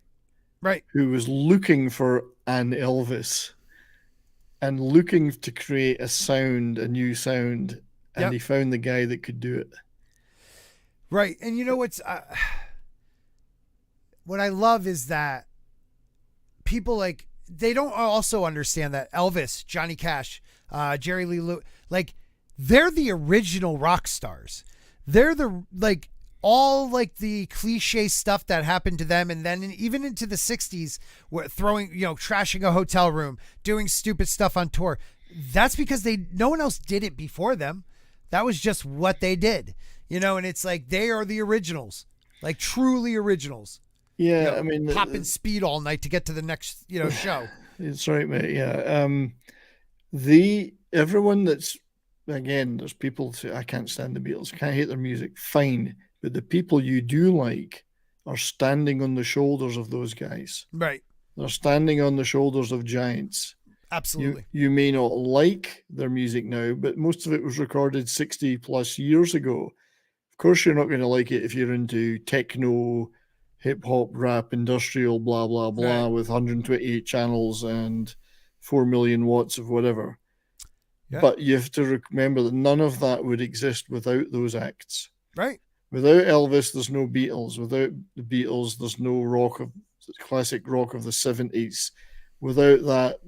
Who was looking for an Elvis and looking to create a new sound. And he found the guy that could do it. Right. And you know what I love is that people like, they don't also understand that Elvis, Johnny Cash, Jerry Lee Lewis, like, they're the original rock stars. They're the, like, all like the cliche stuff that happened to them. And then even into the 60s, throwing, trashing a hotel room, doing stupid stuff on tour. That's because no one else did it before them. That was just what they did, and it's like, they are the originals, like truly originals. Yeah. I mean, popping speed all night to get to the next, show. That's right, mate. Yeah. Everyone that's, again, there's people say, I can't stand the Beatles, I can't hate their music. Fine. But the people you do like are standing on the shoulders of those guys. Right. They're standing on the shoulders of giants. Absolutely. You may not like their music now, but most of it was recorded 60 plus years ago. Of course, you're not going to like it if you're into techno, hip hop, rap, industrial, blah, blah, blah, with 128 channels and 4 million watts of whatever. Yeah. But you have to remember that none of that would exist without those acts. Right. Without Elvis, there's no Beatles. Without the Beatles, there's no classic rock of the 70s. Without that,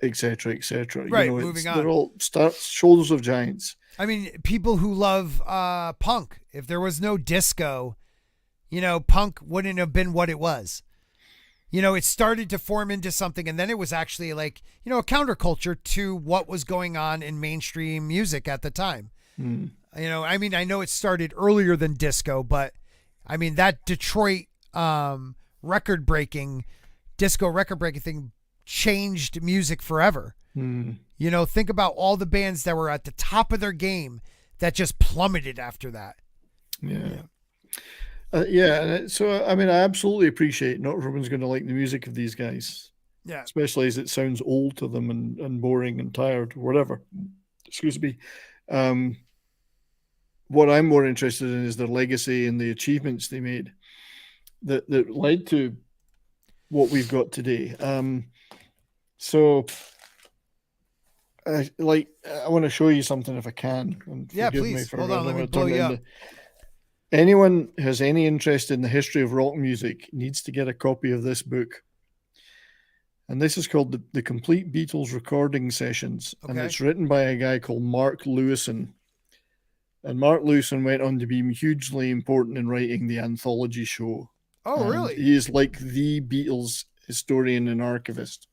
etc., etc. Right, moving on. They're all shoulders of giants. I mean, people who love punk, if there was no disco, punk wouldn't have been what it was. It started to form into something, and then it was actually like, a counterculture to what was going on in mainstream music at the time. I mean, I know it started earlier than disco, but I mean, that Detroit disco record breaking thing changed music forever. Think about all the bands that were at the top of their game that just plummeted after that. So I mean, I absolutely appreciate not everyone's going to like the music of these guys, especially as it sounds old to them and boring and tired or whatever. Excuse me. What I'm more interested in is their legacy and the achievements they made that led to what we've got today. So I want to show you something if I can. And please. Hold on, let me blow you up. Anyone who has any interest in the history of rock music needs to get a copy of this book. And this is called the Complete Beatles Recording Sessions. Okay. And it's written by a guy called Mark Lewison. And Mark Lewison went on to be hugely important in writing the anthology show. Oh, really? He is like the Beatles historian and archivist.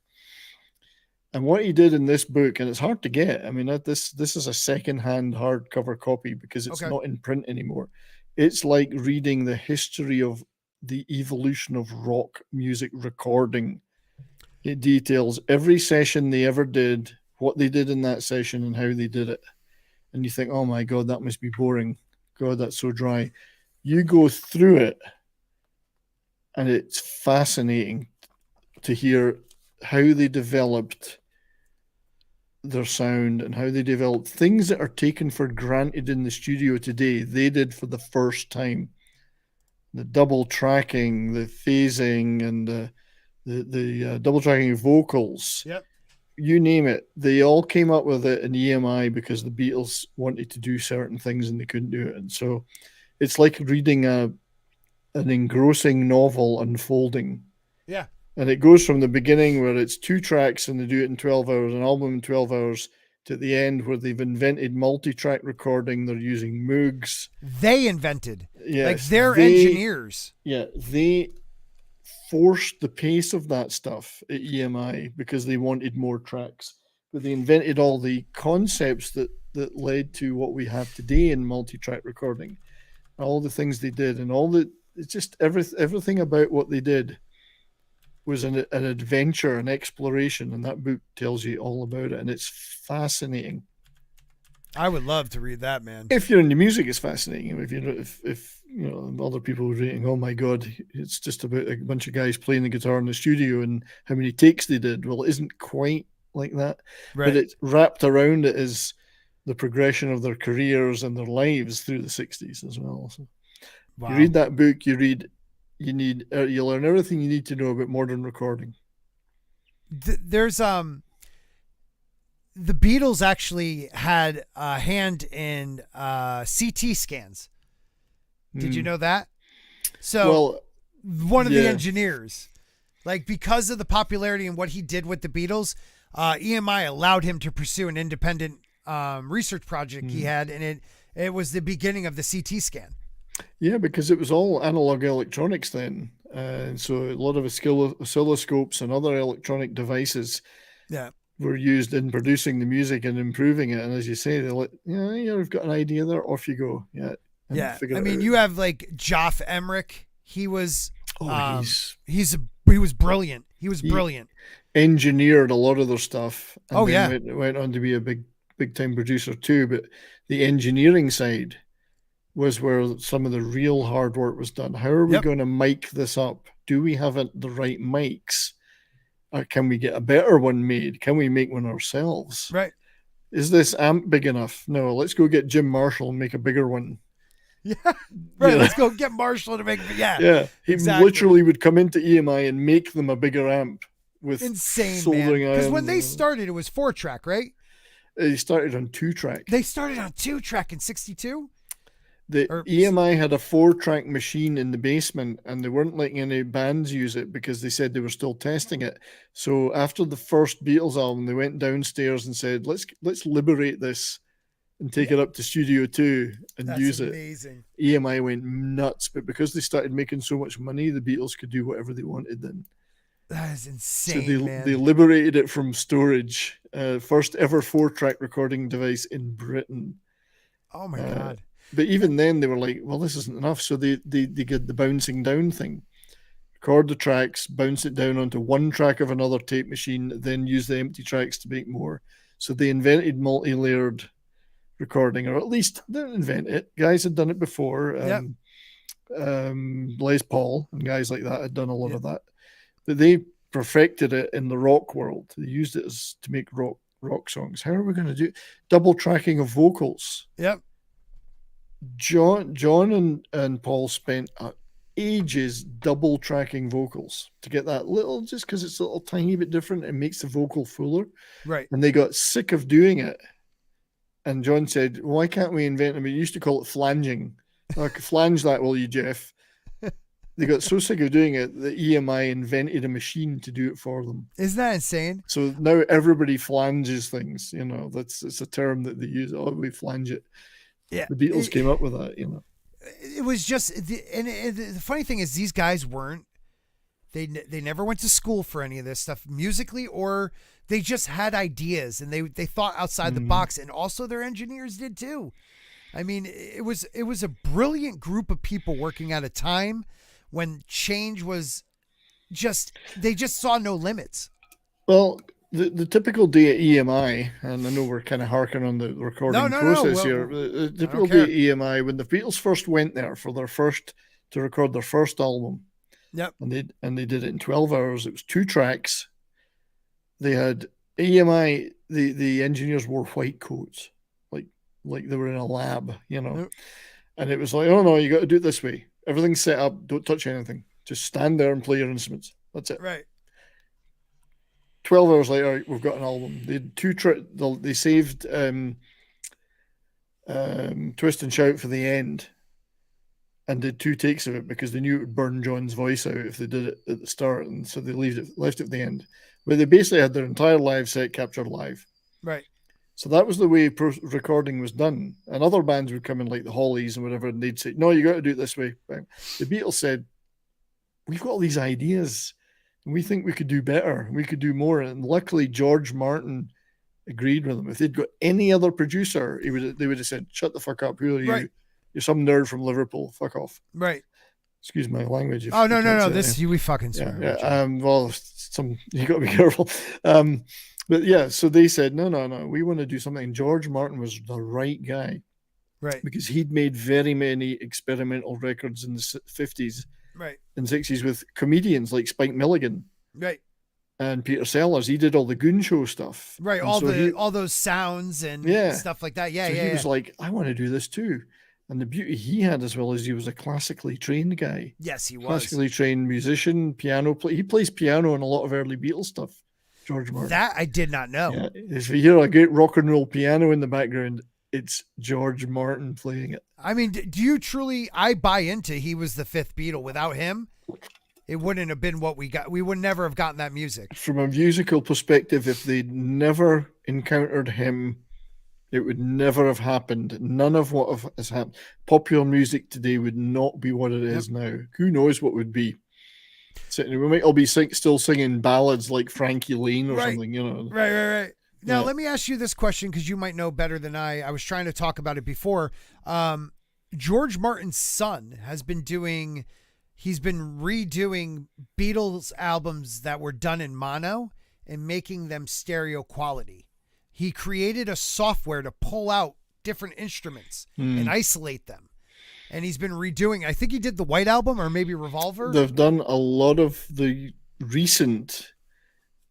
And what he did in this book, and it's hard to get. I mean, this is a second-hand hardcover copy because it's not in print anymore. It's like reading the history of the evolution of rock music recording. It details every session they ever did, what they did in that session, and how they did it. And you think, oh my God, that must be boring. God, that's so dry. You go through it, and it's fascinating to hear how they developed their sound and how they developed things that are taken for granted in the studio today. They did for the first time. The double tracking, the phasing, and the double tracking vocals. Yep. You name it. They all came up with it in EMI because the Beatles wanted to do certain things and they couldn't do it. And so it's like reading an engrossing novel unfolding. Yeah. And it goes from the beginning where it's 2 tracks and they do it in 12 hours, an album in 12 hours, to the end where they've invented multi-track recording. They're using Moogs. They invented. Yes, like they're engineers. Yeah, they forced the pace of that stuff at EMI because they wanted more tracks. But they invented all the concepts that led to what we have today in multi-track recording. All the things they did and it's just everything about what they did was an adventure, an exploration, and that book tells you all about it, and it's fascinating. I would love to read that, man. If you're into music, it's fascinating. If you know other people are reading, oh my god, it's just about a bunch of guys playing the guitar in the studio and how many takes they did. Well, it isn't quite like that, Right. but it's wrapped around it is the progression of their careers and their lives through the 60s as well. So Wow. you read that book, you learn everything you need to know about modern recording. There's the Beatles actually had a hand in CT scans. Did you know that? So Well, one of the yeah. engineers, like because of the popularity and what he did with the Beatles, EMI allowed him to pursue an independent research project he had, and it was the beginning of the CT scan. Yeah, because it was all analog electronics then. And so a lot of oscilloscopes and other electronic devices Yeah. were used in producing the music and improving it. And as you say, they're like, yeah, you've got an idea there, off you go. Yeah. Yeah. figure I it mean, out. you have like Joff Emmerich. He was he was brilliant. He was brilliant. Engineered a lot of their stuff. And Oh, then yeah. went on to be a big time producer too. But the engineering side was where some of the real hard work was done. How are we going to mic this up? Do we have the right mics? Or can we get a better one made? Can we make one ourselves? Right. Is this amp big enough? No, let's go get Jim Marshall and make a bigger one. Yeah. Right. Yeah. Let's go get Marshall to make it. Yeah. Yeah. He exactly. literally would come into EMI and make them a bigger amp with insane, soldering man. Because when irons they and- started, it was 4-track, right? They started on 2-track. They started on 2-track in 62. The EMI had a 4-track machine in the basement, and they weren't letting any bands use it because they said they were still testing it. So after the first Beatles album, they went downstairs and said, "Let's liberate this and take it up to Studio 2 and That's use amazing. it." EMI went nuts, but because they started making so much money, the Beatles could do whatever they wanted then. That is insane, So man. they liberated it from storage. First ever 4-track recording device in Britain. Oh my God. But even then, they were like, well, this isn't enough. So they did the bouncing down thing. Record the tracks, bounce it down onto one track of another tape machine, then use the empty tracks to make more. So they invented multi-layered recording, or at least they didn't invent it. Guys had done it before. Les Paul and guys like that had done a lot of that. But they perfected it in the rock world. They used it to make rock songs. How are we going to do double tracking of vocals? Yep. John and Paul spent ages double tracking vocals to get that little, just because it's a little tiny bit different, it makes the vocal fuller. Right. And they got sick of doing it. And John said, why can't we invent them? We used to call it flanging. Like, flange that, will you, Jeff? They got so sick of doing it that EMI invented a machine to do it for them. Isn't that insane? So now everybody flanges things. You know, it's a term that they use. Oh, we flange it. Yeah. The Beatles came up with that, you know. It was just, and the funny thing is, these guys weren't. They never went to school for any of this stuff musically, or they just had ideas and they thought outside the box, and also their engineers did too. I mean, it was a brilliant group of people working at a time when change was they just saw no limits. Well, the typical day at EMI, and I know we're kind of harking on the recording process here. The typical day at EMI, when the Beatles first went there to record their first album, yep, and they did it in 12 hours. It was 2 tracks. They had EMI. The engineers wore white coats, like they were in a lab, you know. Yep. And it was like, oh no, you got to do it this way. Everything's set up. Don't touch anything. Just stand there and play your instruments. That's it. Right. 12 hours later, we've got an album. They had they saved Twist and Shout for the end and did 2 takes of it because they knew it would burn John's voice out if they did it at the start, and so they left it at the end. But they basically had their entire live set captured live. Right. So that was the way recording was done. And other bands would come in, like the Hollies and whatever, and they'd say, no, you got to do it this way. The Beatles said, we've got all these ideas, and we think we could do better. We could do more. And luckily, George Martin agreed with them. If they'd got any other producer, they would have said, shut the fuck up. Who are you? Right. You're some nerd from Liverpool. Fuck off. Right. Excuse my language. if Oh you no, can't say it. This we fucking swear. Yeah, Richard. well, you got to be careful. But yeah, so they said, no, we want to do something. George Martin was the right guy, Right. because he'd made very many experimental records in the 50s Right. and 60s with comedians like Spike Milligan Right. and Peter Sellers. He did all the Goon Show stuff. Right. And All so all those sounds and Yeah. stuff like that. Yeah. so yeah. he was like, I want to do this too. And the beauty he had as well is he was a classically trained guy. Yes, he was. Classically trained musician, piano player. He plays piano in a lot of early Beatles stuff, George Martin. That I did not know. Yeah. If you hear a great rock and roll piano in the background, it's George Martin playing it. I mean, do you truly? I buy into he was the fifth Beatle. Without him, it wouldn't have been what we got. We would never have gotten that music. From a musical perspective, if they'd never encountered him, it would never have happened. None of what has happened. Popular music today would not be what it is now. Who knows what would be? We might all be still singing ballads like Frankie Lane or Right. something, you know. Right. Now, Yeah. let me ask you this question because you might know better than I. I was trying to talk about it before. George Martin's son has been he's been redoing Beatles albums that were done in mono and making them stereo quality. He created a software to pull out different instruments and isolate them. And he's been redoing, I think he did the White Album or maybe Revolver. They've done a lot of the recent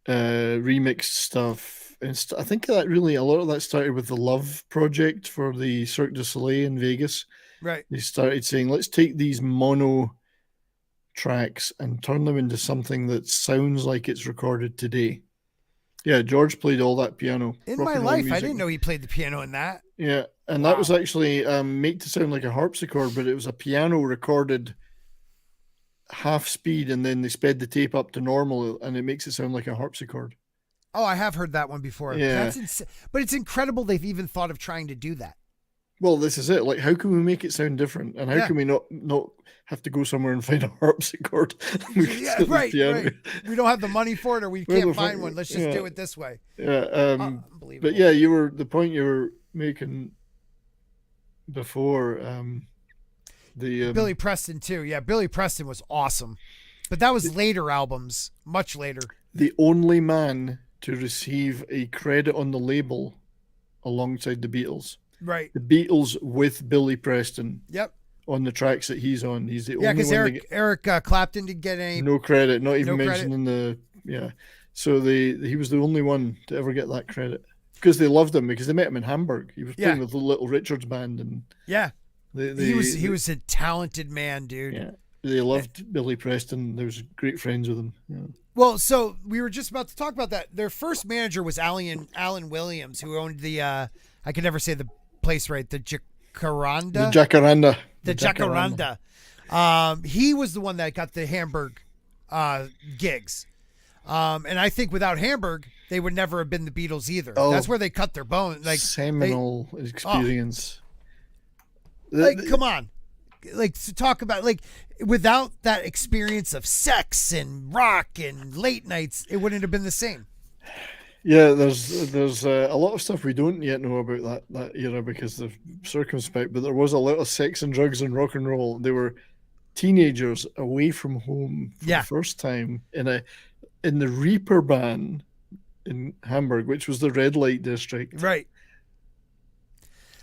remixed stuff. And I think that really, a lot of that started with the Love Project for the Cirque du Soleil in Vegas. Right. They started saying, let's take these mono tracks and turn them into something that sounds like it's recorded today. Yeah, George played all that piano. In rock my and roll life, I music. didn't know he played the piano in that. Yeah, and Wow. that was actually made to sound like a harpsichord, but it was a piano recorded half speed, and then they sped the tape up to normal, and it makes it sound like a harpsichord. Oh, I have heard that one before. Yeah. But it's incredible they've even thought of trying to do that. Well, this is it. Like, how can we make it sound different? And how Yeah. can we not have to go somewhere and find a harpsichord? We can Yeah, sit at the right. piano. We don't have the money for it, or we Where can't the fuck- find one. Let's just yeah. do it this way. Yeah. Unbelievable. But yeah, the point you were making before the Billy Preston too. Yeah, Billy Preston was awesome, but that was later albums, much later. the only man to receive a credit on the label alongside the Beatles. Right. The Beatles with Billy Preston Yep. on the tracks that he's on. He's the Yeah, only because one to Eric Clapton didn't get any. get no credit, not even no credit. mentioned in the So he was the only one to ever get that credit because they loved him because they met him in Hamburg. He was playing with the Little Richards band, and Yeah. they he was a talented man, dude. yeah, they loved Billy Preston. They was great friends with him. Yeah. Well, so we were just about to talk about that. Their first manager was Alan Williams, who owned the I can never say the place right, the Jacaranda. The Jacaranda. The Jacaranda. He was the one that got the Hamburg gigs. And I think without Hamburg, they would never have been the Beatles either. Oh. That's where they cut their bone. Like seminal experience. Come on. Like to talk about without that experience of sex and rock and late nights, it wouldn't have been the same. Yeah, there's a lot of stuff we don't yet know about that era because they're circumspect, but there was a lot of sex and drugs and rock and roll. They were teenagers away from home for the first time in the Reaper ban in Hamburg, which was the red light district. Right.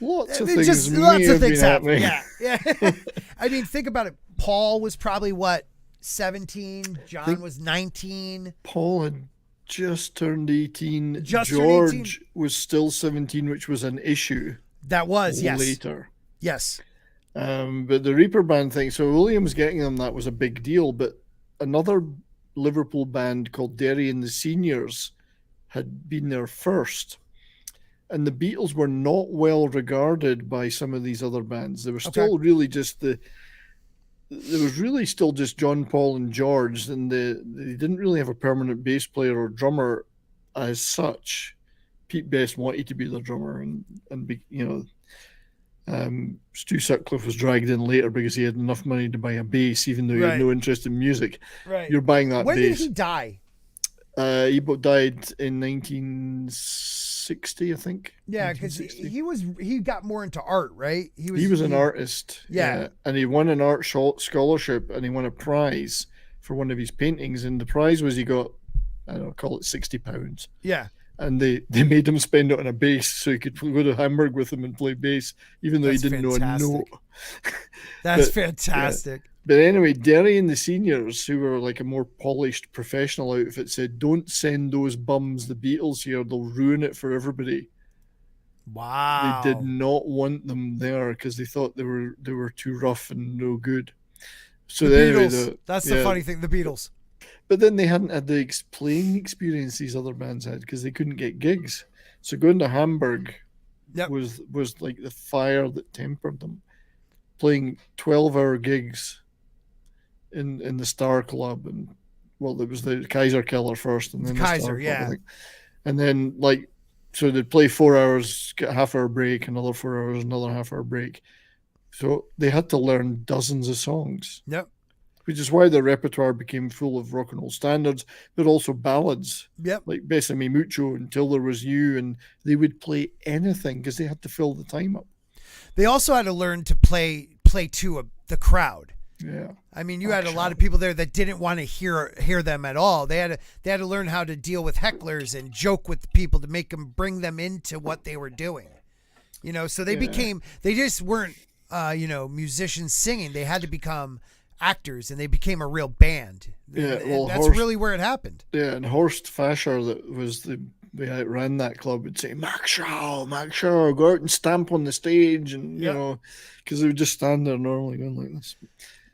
Lots of It things just may lots have of things been happen. happening. Yeah. I mean, think about it. Paul was probably what, 17? John was 19. Paul had just turned 18. Just turned George 18. was still 17, which was an issue. That was, yes. Later. Yes. But the Reaper band thing, so Williams getting them, that was a big deal. But another Liverpool band called Derry and the Seniors had been there first. And the Beatles were not well regarded by some of these other bands. They were still really just there was really still just John, Paul, and George, and they didn't really have a permanent bass player or drummer as such. Pete Best wanted to be the drummer, and be, Stu Sutcliffe was dragged in later because he had enough money to buy a bass, even though he had no interest in music. Right. You're buying that when bass. did he die? He died in 1960, I think. Yeah, because 1960. he got more into art, right? He was an artist. Yeah. And he won an art scholarship, and he won a prize for one of his paintings. And the prize was he got, I don't know, call it £60. Yeah. And they made him spend it on a bass so he could go to Hamburg with him and play bass, even though That's he didn't know a note. That's But, fantastic. But anyway, Derry and the seniors, who were like a more polished professional outfit, said, "Don't send those bums the Beatles here. They'll ruin it for everybody." Wow. They did not want them there because they thought they were too rough and no good. So the anyway, Beatles. That's the funny thing. The Beatles. But then they hadn't had the playing experience these other bands had because they couldn't get gigs. So going to Hamburg was like the fire that tempered them. Playing 12-hour gigs in the Star Club, and well, there was the Kaiser Killer first, and then the Star Club, I think. And then so they'd play 4 hours, get a half-hour break, another 4 hours, another half-hour break. So they had to learn dozens of songs. Yep. Which is why their repertoire became full of rock and roll standards, but also ballads. Yep. Like Besame Mucho, Until There Was You, and they would play anything because they had to fill the time up. They also had to learn to play to the crowd. Yeah. I mean, you had a lot of people there that didn't want to hear them at all. They had to learn how to deal with hecklers and joke with people to bring them into what they were doing. So they just weren't musicians singing. They had to become actors, and they became a real band. Yeah, and that's really where it happened. Yeah, and Horst Fascher, that was the ran that club, would say, Max Shaw, go out and stamp on the stage, and because they would just stand there normally going like this.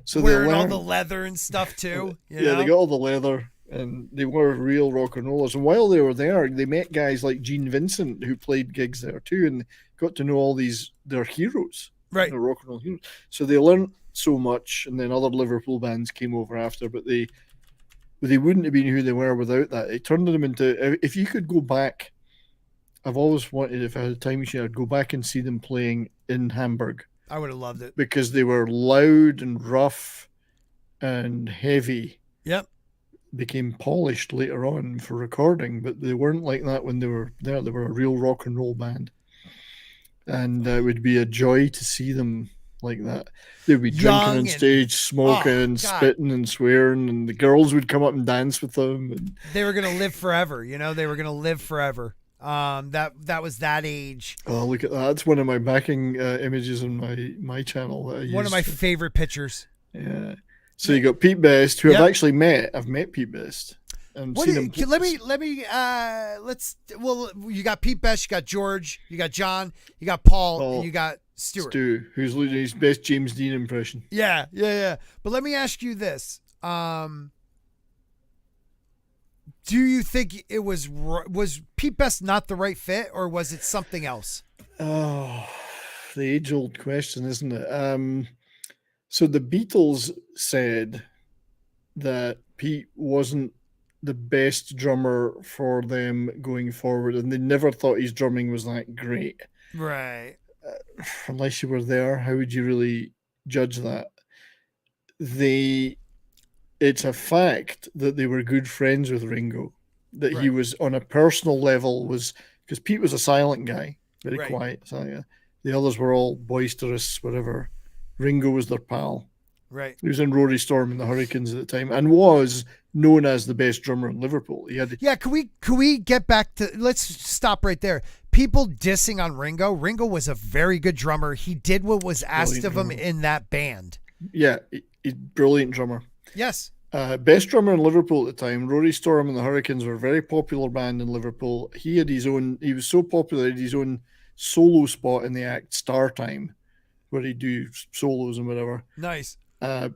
So wearing all the leather and stuff too. They got all the leather, and they were real rock and rollers. And while they were there, they met guys like Gene Vincent, who played gigs there too, and got to know all their heroes, right? Their rock and roll heroes. So they learned so much, and then other Liverpool bands came over after, but they wouldn't have been who they were without that. It turned them into, if you could go back, I've always wanted, if I had a time machine, I'd go back and see them playing in Hamburg. I would have loved it. Because they were loud and rough and heavy. Yep. Became polished later on for recording, but they weren't like that when they were there. They were a real rock and roll band. And it would be a joy to see them like that. They'd be drinking on stage, smoking, spitting and swearing, and the girls would come up and dance with them. And they were going to live forever. They were going to live forever. That was that age. Oh, look at that. That's one of my backing images on my channel. One of my favorite pictures. Yeah. So you got Pete Best, who I've actually met. I've met Pete Best. And seen him. You got Pete Best, you got George, you got John, you got Paul, and you got Stu, who's losing his best James Dean impression. Yeah. But let me ask you this. Do you think it was Pete Best not the right fit, or was it something else? Oh, the age-old question, isn't it? So the Beatles said that Pete wasn't the best drummer for them going forward, and they never thought his drumming was that great. Right. Unless you were there, how would you really judge that? It's a fact that they were good friends with Ringo, that he was on a personal level, because Pete was a silent guy, very quiet. So, the others were all boisterous, whatever. Ringo was their pal. Right. He was in Rory Storm and the Hurricanes at the time, and was known as the best drummer in Liverpool. Can we get back to, let's stop right there. People dissing on Ringo. Ringo was a very good drummer. He did what was asked of him in that band. Yeah, he's a brilliant drummer. Yes. Best drummer in Liverpool at the time. Rory Storm and the Hurricanes were a very popular band in Liverpool. He was so popular, he had his own solo spot in the act, Star Time, where he'd do solos and whatever. Nice.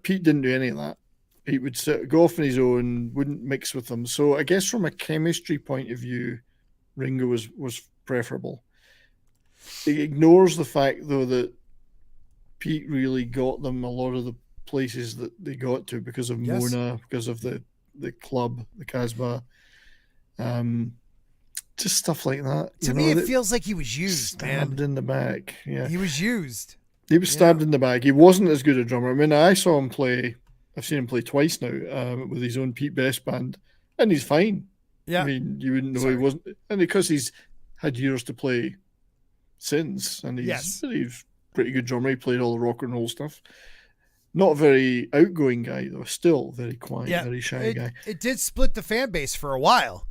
Pete didn't do any of that. He would go off on his own, wouldn't mix with them. So I guess from a chemistry point of view, Ringo was preferable. It ignores the fact, though, that Pete really got them a lot of the places that they got to because of Mona, because of the club, the Casbah, just stuff like that. To me, it feels like he was used, stabbed in the back. Yeah, he was used. He was stabbed in the back. He wasn't as good a drummer. I mean, I saw him play. I've seen him play twice now with his own Pete Best band, and he's fine. Yeah. I mean, you wouldn't know he Sorry. wasn't, and because he's had years to play since, and Yes. he's pretty good drummer. He played all the rock and roll stuff. Not a very outgoing guy though. Still very quiet, very shy guy. It did split the fan base for a while.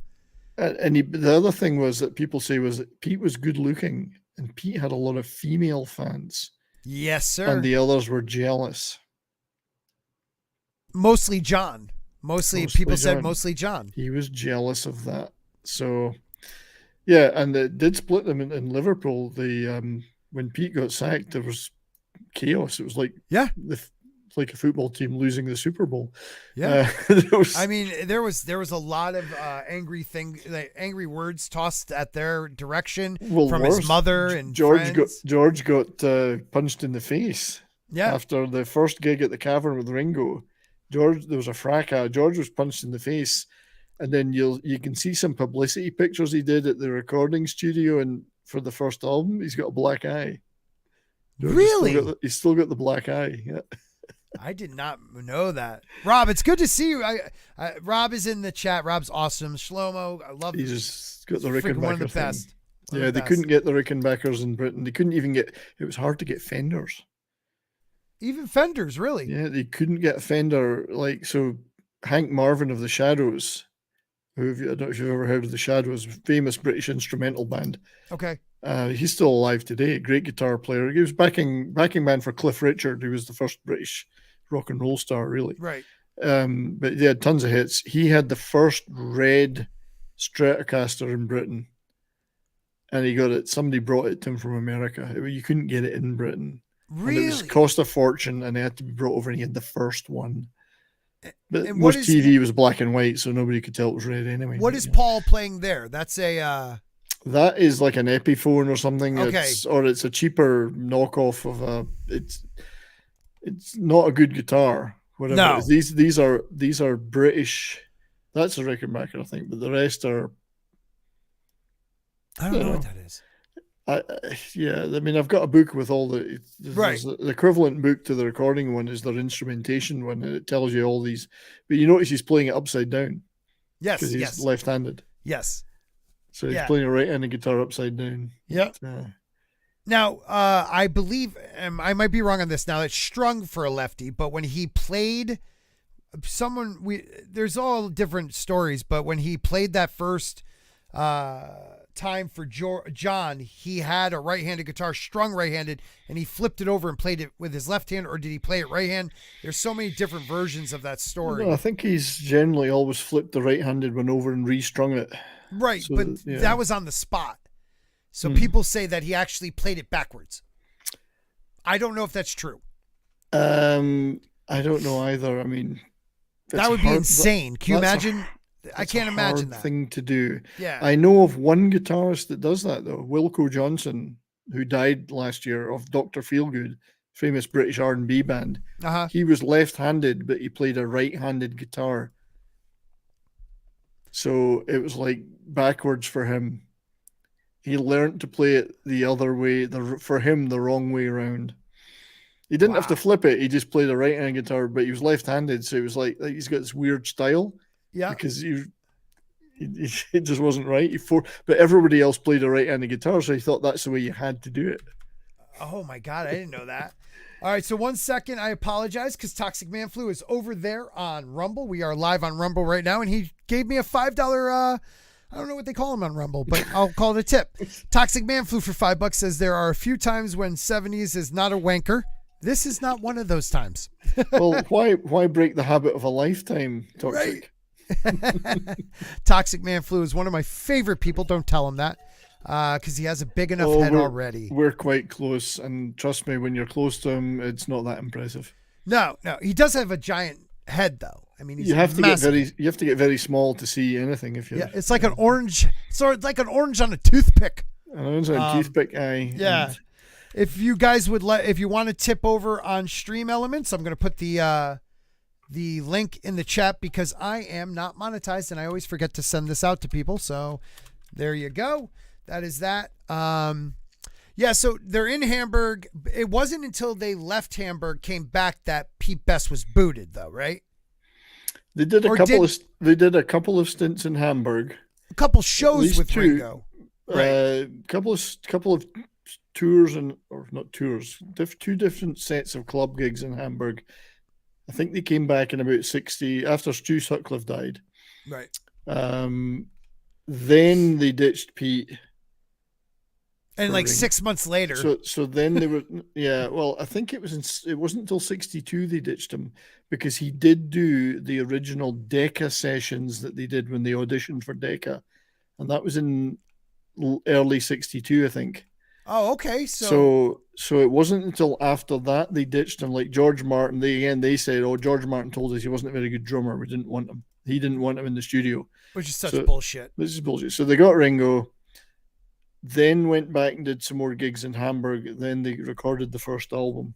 And the other thing was that people say was that Pete was good looking, and Pete had a lot of female fans, Yes, sir. and the others were jealous. Mostly John. Mostly people said John. mostly John. He was jealous of that. So, yeah, and it did split them in Liverpool. The when Pete got sacked, there was chaos. It was like like a football team losing the Super Bowl. Yeah. Was, I mean, there was a lot of angry words tossed at their direction from his mother and friends. George got punched in the face. Yeah. After the first gig at the Cavern with Ringo, there was a fracas. George was punched in the face, and then you can see some publicity pictures he did at the recording studio, and for the first album, he's got a black eye. George Really? He's still got the black eye. Yeah. I did not know that. Rob, it's good to see you. Rob is in the chat. Rob's awesome. Shlomo, I love. He's just got the Rickenbacker one of the thing. best. Yeah, they couldn't get the Rickenbackers in Britain. They couldn't even get. It was hard to get Fenders. Even Fenders, really. Yeah, they couldn't get a Fender. So Hank Marvin of the Shadows, I don't know if you've ever heard of the Shadows, famous British instrumental band. Okay. He's still alive today. Great guitar player. He was backing man for Cliff Richard, who was the first British rock and roll star, really. Right. But he had tons of hits. He had the first red Stratocaster in Britain, and he got it. Somebody brought it to him from America. You couldn't get it in Britain. Really? And it was cost a fortune, and they had to be brought over, and he had the first one. But and most TV was black and white, so nobody could tell it was red anyway. What is Paul playing there? That's a... That is like an Epiphone or something. Okay. It's a cheaper knockoff of a... It's not a good guitar. Whatever. No. These are British... That's a Rickenbacker, I think, but the rest are... I don't know what that is. I mean, I've got a book with all the the equivalent book to the recording one is their instrumentation one, and it tells you all these. But you notice he's playing it upside down. Yes, because he's left-handed. Yes, so he's playing a right-handed guitar upside down. Yeah. Now, I believe I might be wrong on this. Now it's strung for a lefty, but when he played, there's all different stories. But when he played that first. Time for John, he had a right-handed guitar strung right-handed, and he flipped it over and played it with his left hand, or did he play it right-hand? There's so many different versions of that story. No, I think he's generally always flipped the right-handed one over and restrung it. Right, so that was on the spot. So people say that he actually played it backwards. I don't know if that's true. I don't know either. I mean, that would be insane. Can you imagine? I can't imagine that thing to do. Yeah, I know of one guitarist that does that though, Wilco Johnson, who died last year, of Dr. Feelgood, famous British R&B band. He was left-handed, but he played a right-handed guitar, so it was like backwards for him. He learned to play it the other way, for him the wrong way around. He didn't have to flip it; he just played a right-handed guitar, but he was left-handed, so it was like he's got this weird style. Yeah, because it just wasn't right. But everybody else played a right-handed guitar, so he thought that's the way you had to do it. Oh my God, I didn't know that. All right, so 1 second, I apologize because Toxic Man Flu is over there on Rumble. We are live on Rumble right now, and he gave me a $5. I don't know what they call him on Rumble, but I'll call it a tip. Toxic Man Flu for $5 says there are a few times when 70s is not a wanker. This is not one of those times. Well, why break the habit of a lifetime, Toxic? Right. Toxic Man Flu is one of my favorite people. Don't tell him that because he has a big enough head already. We're quite close, and trust me, when you're close to him, it's not that impressive. No, he does have a giant head, though. I mean, you have to get very small to see anything. It's like an orange. It's like an orange on a toothpick. An orange on a toothpick eye. Yeah. If you guys if you want to tip over on Stream Elements, I'm going to put the link in the chat because I am not monetized and I always forget to send this out to people. So there you go. That is that. So they're in Hamburg. It wasn't until they left Hamburg, came back, that Pete Best was booted though, right? They did a couple of stints in Hamburg. couple shows least with two. Ringo. Right. Couple of tours or not tours, two different sets of club gigs in Hamburg. I think they came back in about 60 after Stu Sutcliffe died. Right. Then they ditched Pete. And like 6 months later. So then they were, yeah, well, I think it wasn't until 62 they ditched him, because he did do the original Decca sessions that they did when they auditioned for Decca. And that was in early 62, I think. Oh, okay. So it wasn't until after that they ditched him. Like George Martin, they said, "Oh, George Martin told us he wasn't a very good drummer. We didn't want him. He didn't want him in the studio." Which is such bullshit. This is bullshit. So they got Ringo, then went back and did some more gigs in Hamburg. Then they recorded the first album.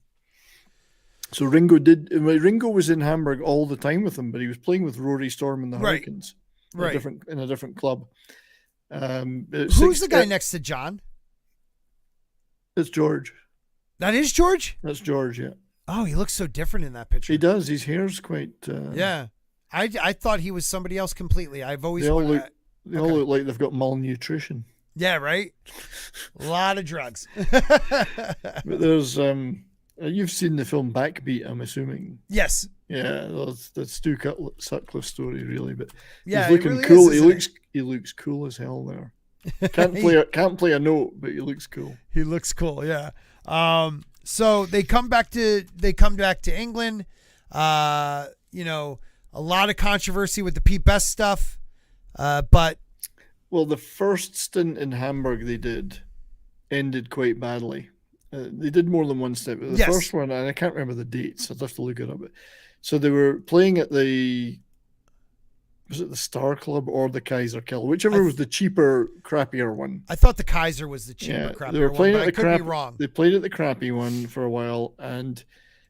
So Ringo was in Hamburg all the time with them, but he was playing with Rory Storm and the Hurricanes, in a different club. Who's the guy next to John? It's George. That is George? That's George, yeah. Oh, he looks so different in that picture. He does. His hair's quite... yeah. I thought he was somebody else completely. I've always... They all look like they've got malnutrition. Yeah, right? A lot of drugs. But there's... you've seen the film Backbeat, I'm assuming. Yes. Yeah, that's Stu Sutcliffe story, really. But yeah, he's looking really cool. He looks cool as hell there. Can't play a note, but he looks cool. He looks cool, yeah. So they come back to England. A lot of controversy with the Pete Best stuff. But the first stint in Hamburg they did ended quite badly. They did more than one stint. But the first one, and I can't remember the dates. I'd have to look it up. So they were playing at was it the Star Club or the Kaiser Keller? Whichever was the cheaper, crappier one. I thought the Kaiser was the cheaper, crappier they were playing one, at but I could be wrong. They played at the crappy one for a while, but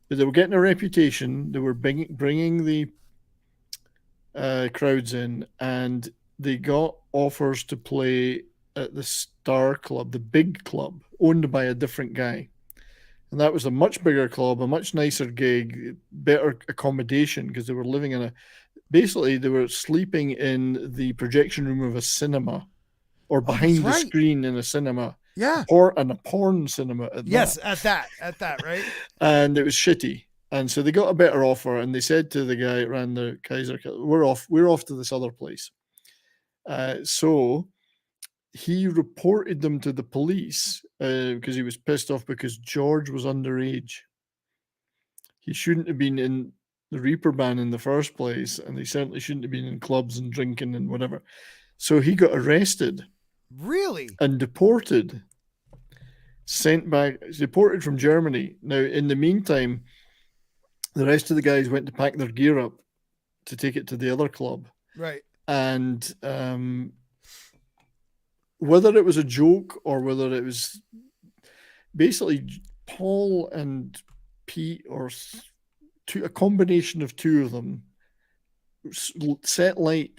they were getting a reputation. They were bringing the crowds in, and they got offers to play at the Star Club, the big club, owned by a different guy. And that was a much bigger club, a much nicer gig, better accommodation, because they were living in basically they were sleeping in the projection room of a cinema, or behind the screen in a cinema. Yeah. And a porn cinema at that, right? And it was shitty. And so they got a better offer, and they said to the guy that ran the Kaiser, we're off to this other place. So he reported them to the police because he was pissed off because George was underage. He shouldn't have been in the Reaper band in the first place, and he certainly shouldn't have been in clubs and drinking and whatever. So he got arrested. Really? And deported. Deported from Germany. Now, in the meantime, the rest of the guys went to pack their gear up to take it to the other club. Right. And whether it was a joke or whether it was basically Paul and Pete, or a combination of two of them,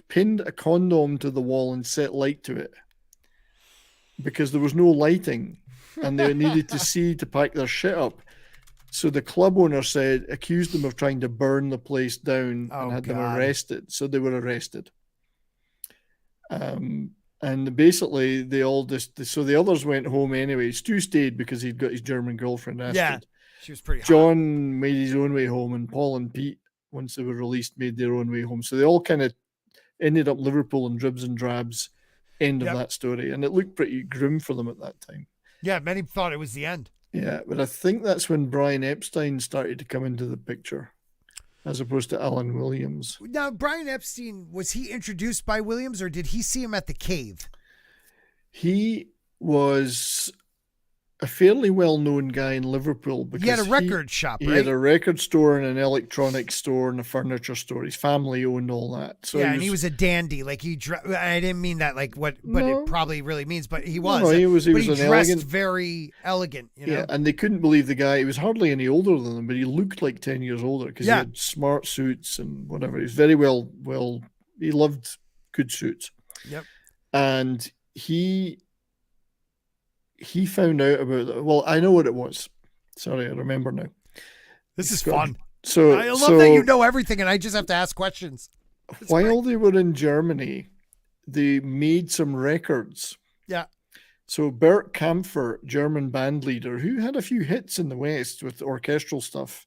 pinned a condom to the wall and set light to it because there was no lighting and they needed to pack their shit up. So the club owner accused them of trying to burn the place down and had them arrested. So they were arrested. And basically they all so the others went home anyway. Stu stayed because he'd got his German girlfriend Astrid. Yeah, she was pretty hot. John made his own way home, and Paul and Pete, once they were released, made their own way home. So they all kind of ended up Liverpool in dribs and drabs. End of that story. And it looked pretty grim for them at that time. Yeah, many thought it was the end. Yeah, but I think that's when Brian Epstein started to come into the picture, as opposed to Alan Williams. Now, Brian Epstein, was he introduced by Williams, or did he see him at the cave? He was a fairly well-known guy in Liverpool because he had a record shop, right? He had a record store and an electronics store and a furniture store. His family owned all that. So he was a dandy. Like I didn't mean that like what, but it probably really means. But he was. No, he was dressed very elegant. You know? Yeah, and they couldn't believe the guy. He was hardly any older than them, but he looked like 10 years older because he had smart suits and whatever. He was very well. He loved good suits. Yep. And he found out about. Well, I know what it was. Sorry, I remember now. This is fun. So I love that you know everything, and I just have to ask questions. While they were in Germany, they made some records. Yeah. So Bert Kampfer, German band leader, who had a few hits in the West with orchestral stuff,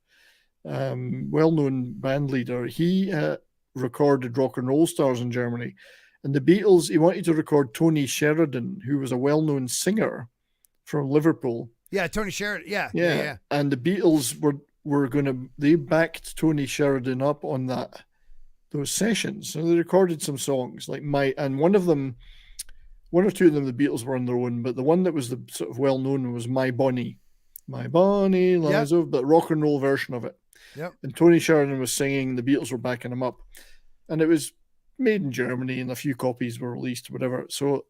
well-known band leader, he recorded Rock and Roll Stars in Germany. And the Beatles, he wanted to record Tony Sheridan, who was a well-known singer from Liverpool. Yeah, Tony Sheridan. Yeah. And the Beatles they backed Tony Sheridan up on those sessions. So they recorded some songs like one or two of them, the Beatles were on their own, but the one that was the sort of well-known was My Bonnie lies over, but rock and roll version of it. Yep. And Tony Sheridan was singing, the Beatles were backing him up. And it was made in Germany and a few copies were released, whatever. So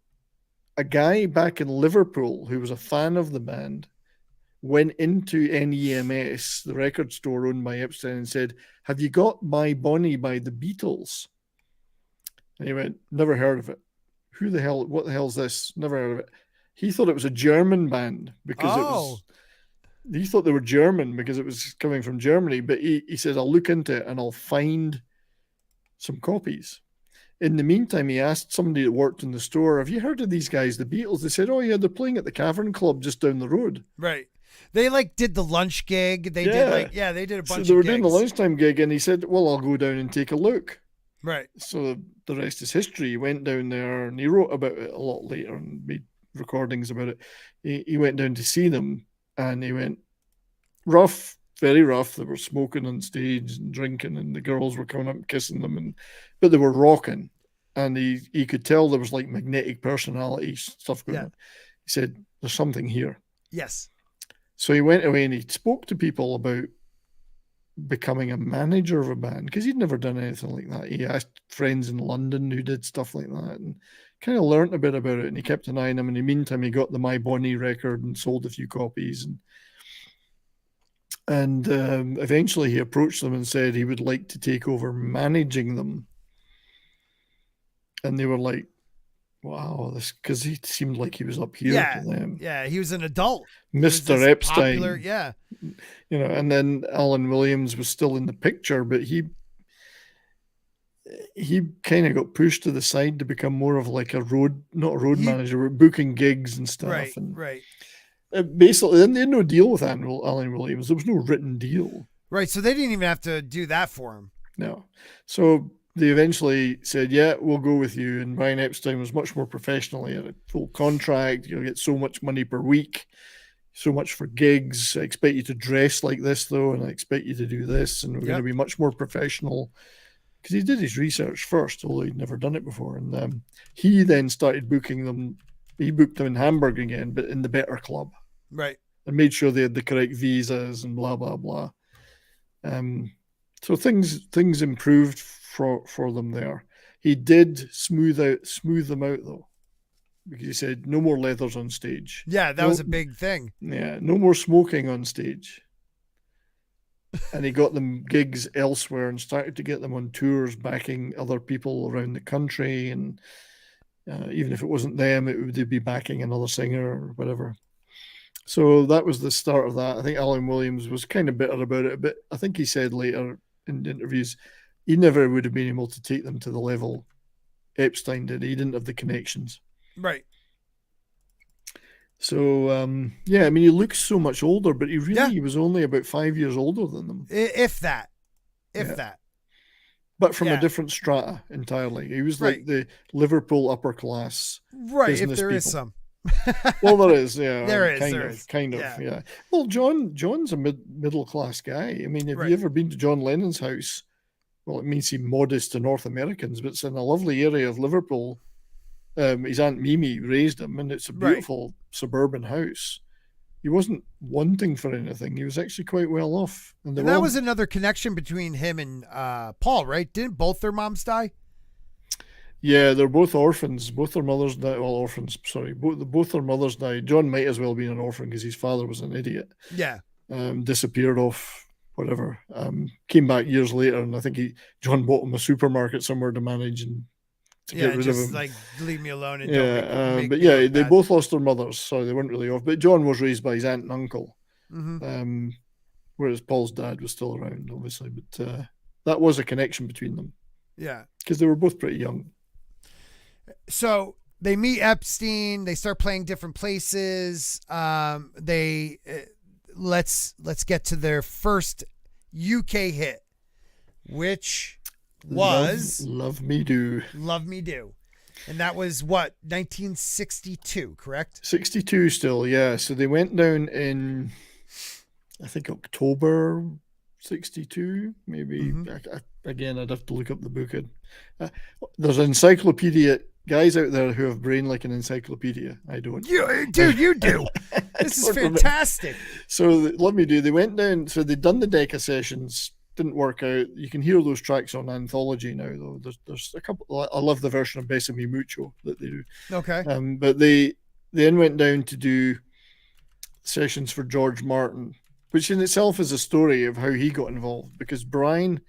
a guy back in Liverpool who was a fan of the band went into NEMS, the record store owned by Epstein, and said, "Have you got My Bonnie by the Beatles?" And he went, "Never heard of it. What the hell's this? Never heard of it." He thought it was a German band because he thought they were German because it was coming from Germany, but he said, "I'll look into it and I'll find some copies." In the meantime, he asked somebody that worked in the store, "Have you heard of these guys, the Beatles?" They said, "Oh yeah, they're playing at the Cavern Club just down the road." Right. They did the lunch gig. They did they did a bunch of gigs. So they were doing the lunchtime gig and he said, "Well, I'll go down and take a look." Right. So the rest is history. He went down there and he wrote about it a lot later and made recordings about it. He went down to see them and he went, rough, very rough. They were smoking on stage and drinking and the girls were coming up and kissing them, but they were rocking. And he could tell there was like magnetic personality stuff going on. He said, "There's something here." Yes. So he went away and he spoke to people about becoming a manager of a band because he'd never done anything like that. He asked friends in London who did stuff like that and kind of learnt a bit about it. And he kept an eye on them. In the meantime, he got the My Bonnie record and sold a few copies. And eventually he approached them and said he would like to take over managing them. And they were like, "Wow, this," because he seemed like he was up here to them. Yeah, he was an adult. Mr. Epstein. Popular, and then Alan Williams was still in the picture, but he kind of got pushed to the side to become more of like not a road manager, but booking gigs and stuff. Right, and right. Basically, they had no deal with Alan Williams. There was no written deal. Right, so they didn't even have to do that for him. No. So they eventually said, "Yeah, we'll go with you." And Brian Epstein was much more professional. He had a full contract. You'll get so much money per week, so much for gigs. I expect you to dress like this, though, and I expect you to do this. And we're going to be much more professional. Because he did his research first, although he'd never done it before. And he then started booking them. He booked them in Hamburg again, but in the Better Club. Right. And made sure they had the correct visas and blah, blah, blah. So things improved for them there. He did smooth them out though, because he said no more leathers on stage. Yeah, that was a big thing. Yeah, no more smoking on stage. And he got them gigs elsewhere and started to get them on tours, backing other people around the country. And even if it wasn't them, they'd be backing another singer or whatever. So that was the start of that. I think Alan Williams was kind of bitter about it, but I think he said later in interviews he never would have been able to take them to the level Epstein did. He didn't have the connections. Right. So, I mean, he looks so much older, but he was only about 5 years older than them. If that. But from a different strata entirely. He was like the Liverpool upper class. Right, if there is some. Well, there is, yeah. There is. Kind of, yeah. Well, John's a middle class guy. I mean, have you ever been to John Lennon's house? Well, it means he's modest to North Americans, but it's in a lovely area of Liverpool. His Aunt Mimi raised him, and it's a beautiful suburban house. He wasn't wanting for anything. He was actually quite well off. And that was another connection between him and Paul, right? Didn't both their moms die? Yeah, they're both orphans. Both their mothers died. Well, orphans, sorry. Both their mothers died. John might as well have been an orphan because his father was an idiot. Yeah. Disappeared off, whatever. Came back years later, and I think John bought him a supermarket somewhere to manage and to get rid of him. Like, leave me alone. And they both lost their mothers, so they weren't really off. But John was raised by his aunt and uncle, whereas Paul's dad was still around, obviously. But that was a connection between them. Yeah. Because they were both pretty young. So they meet Epstein. They start playing different places. They let's get to their first UK hit, which was Love Me Do. Love Me Do. And that was what, 1962, correct? 62 still, yeah. So they went down in, I think, October 62, maybe. Again, I'd have to look up the book. There's encyclopedia guys out there who have brain like an encyclopedia. I don't. Dude, you do. This is fantastic. So Let Me Do. They went down, so they'd done the Decca sessions. Didn't work out. You can hear those tracks on Anthology now, though. There's a couple. I love the version of Besame Mucho that they do. Okay. But they then went down to do sessions for George Martin, which in itself is a story of how he got involved, because Brian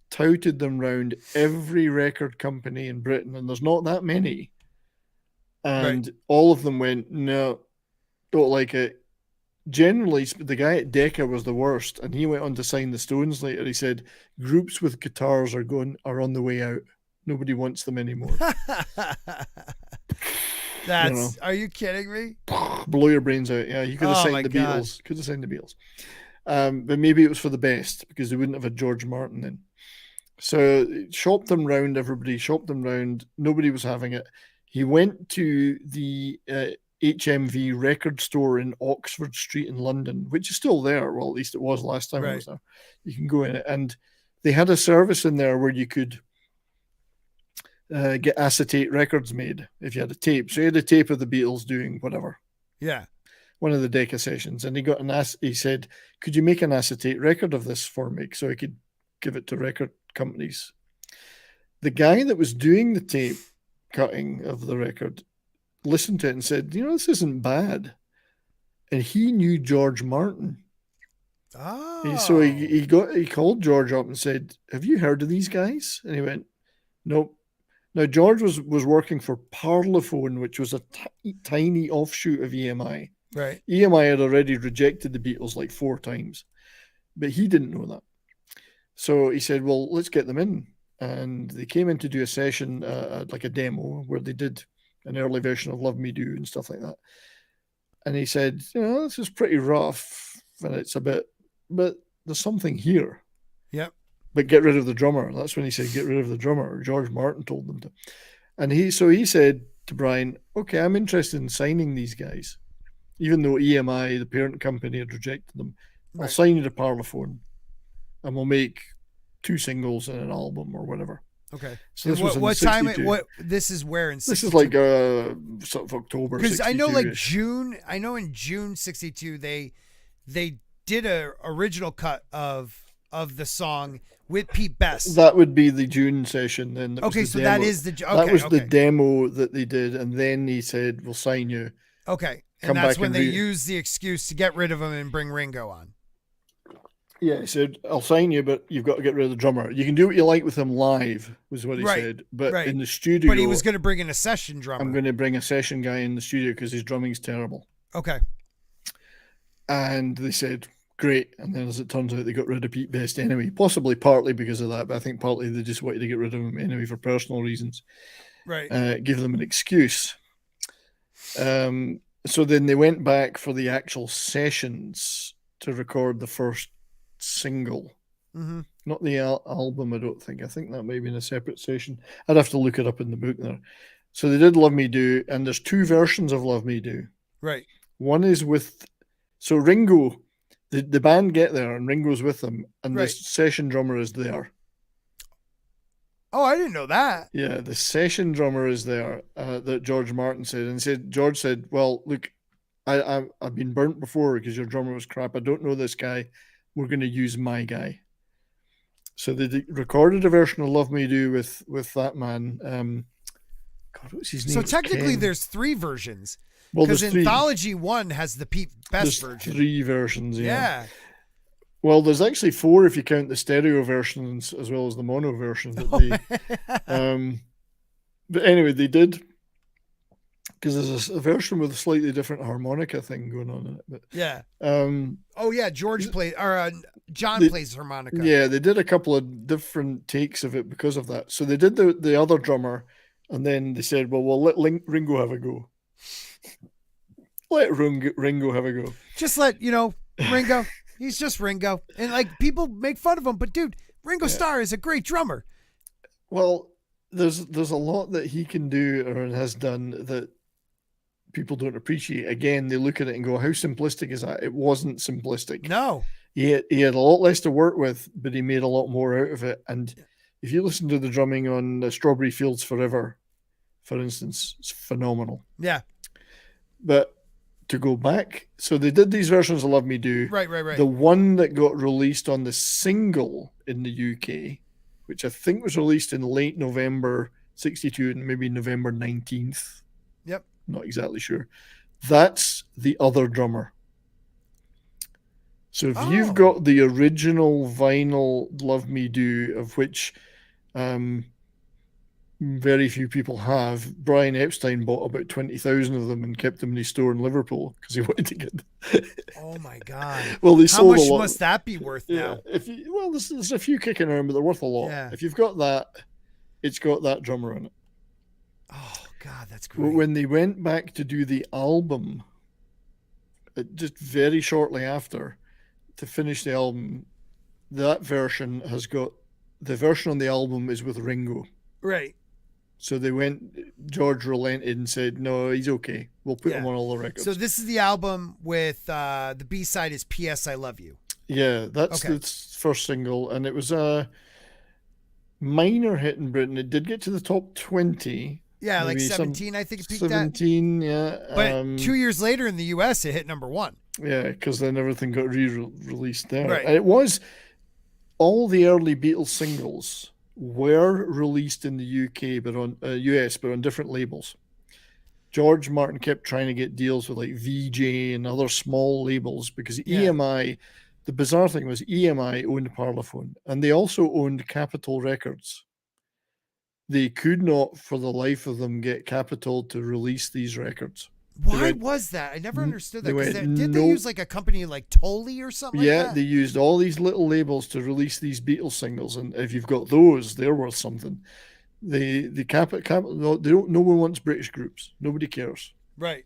touted them round every record company in Britain, and there's not that many. And all of them went, no, don't like it. Generally, the guy at Decca was the worst, and he went on to sign the Stones later. He said, groups with guitars are on the way out. Nobody wants them anymore. Are you kidding me? Blow your brains out. Yeah, you could have signed the Beatles. Could have signed the Beatles. But maybe it was for the best, because they wouldn't have had George Martin then. So shopped them round, everybody shopped them round. Nobody was having it. He went to the HMV record store in Oxford Street in London, which is still there. Well, at least it was last time I was there. You can go in it. And they had a service in there where you could get acetate records made if you had a tape. So he had a tape of the Beatles doing whatever. Yeah. One of the Decca sessions. And he got he said, could you make an acetate record of this for me so I could give it to record companies? The guy that was doing the tape cutting of the record listened to it and said, this isn't bad. And he knew George Martin. Oh. So he called George up and said, have you heard of these guys? And he went, nope. Now, George was working for Parlophone, which was a tiny offshoot of EMI. Right. EMI had already rejected the Beatles like 4 times, but he didn't know that. So he said, well, let's get them in. And they came in to do a session, like a demo, where they did an early version of Love Me Do and stuff like that. And he said, this is pretty rough, and it's a bit, but there's something here. Yep. But get rid of the drummer. That's when he said, get rid of the drummer. George Martin told them to. And he said to Brian, okay, I'm interested in signing these guys. Even though EMI, the parent company, had rejected them, I'll sign you to Parlophone, and we'll make 2 singles and an album or whatever. Okay. So this was what in time? 62. This is where in 62? This is like sort of October. Because I know, like June. I know in June 62 they did a original cut of the song with Pete Best. That would be the June session then. That okay, was the so demo. that is the that was the demo that they did, and then he said, "We'll sign you." Okay, and that's when they used the excuse to get rid of him and bring Ringo on. Yeah, he said, I'll sign you, but you've got to get rid of the drummer. You can do what you like with him live, was what he said. But in the studio... But he was going to bring in a session drummer. I'm going to bring a session guy in the studio because his drumming's terrible. Okay. And they said, great. And then as it turns out, they got rid of Pete Best anyway. Possibly partly because of that, but I think partly they just wanted to get rid of him anyway for personal reasons. Right. Give them an excuse. So then they went back for the actual sessions to record the first single, not the album. I don't think. I think that may be in a separate session. I'd have to look it up in the book there. So they did Love Me Do, and there's 2 versions of Love Me Do. Right. One is with Ringo. The band get there, and Ringo's with them, and the session drummer is there. Oh, I didn't know that. Yeah, the session drummer is there. That George Martin said, and George said, "Well, look, I've been burnt before because your drummer was crap. I don't know this guy. We're going to use my guy." So they recorded a version of Love Me Do with that man. God, what's his name? So technically there's 3 versions. Well, because Anthology 1 has the Pete Best version. 3 versions, yeah. Well, there's actually 4 if you count the stereo versions as well as the mono version. But anyway, they did, because there's a version with a slightly different harmonica thing going on in it. But, yeah. George plays, or John plays harmonica. Yeah, they did a couple of different takes of it because of that. So they did the other drummer, And then they said, well, we'll let Ringo have a go. Let Ringo have a go. Just let, Ringo, he's just Ringo. And like people make fun of him, but dude, Ringo Starr is a great drummer. Well, there's a lot that he can do or has done that people don't appreciate. Again, they look at it and go, how simplistic is that? It wasn't simplistic. No. He had a lot less to work with, but he made a lot more out of it. And if you listen to the drumming on Strawberry Fields Forever, for instance, it's phenomenal. Yeah. But to go back, so they did these versions of Love Me Do. Right. The one that got released on the single in the UK, which I think was released in late November 62 and maybe November 19th. Yep. Not exactly sure. That's the other drummer. So if you've got the original vinyl Love Me Do, of which very few people have, Brian Epstein bought about 20,000 of them and kept them in his store in Liverpool because he wanted to get them. Oh my God. Well, they How sold much a lot. must that be worth now? There's a few kicking around, but they're worth a lot. Yeah. If you've got that, it's got that drummer on it. Oh God, that's great. When they went back to do the album, just very shortly after, to finish the album, that version has got, the version on the album is with Ringo. Right. So George relented and said, no, he's okay. We'll put him on all the records. So this is the album with the B-side is P.S. I Love You. Yeah, that's the first single. And it was a minor hit in Britain. It did get to the top 20. Yeah, like 17, I think it peaked 17, yeah. But 2 years later in the U.S., it hit number 1. Yeah, because then everything got re-released there. Right. And it was, all the early Beatles singles were released in the UK, but on US, but on different labels. George Martin kept trying to get deals with like VJ and other small labels because EMI, the bizarre thing was EMI owned Parlophone and they also owned Capitol Records. They could not, for the life of them, get Capitol to release these records. Why was that? I never understood that. Did they use like a company like Tolly or something like that? Yeah, they used all these little labels to release these Beatles singles, and if you've got those, they're worth something. No one wants British groups. Nobody cares. Right.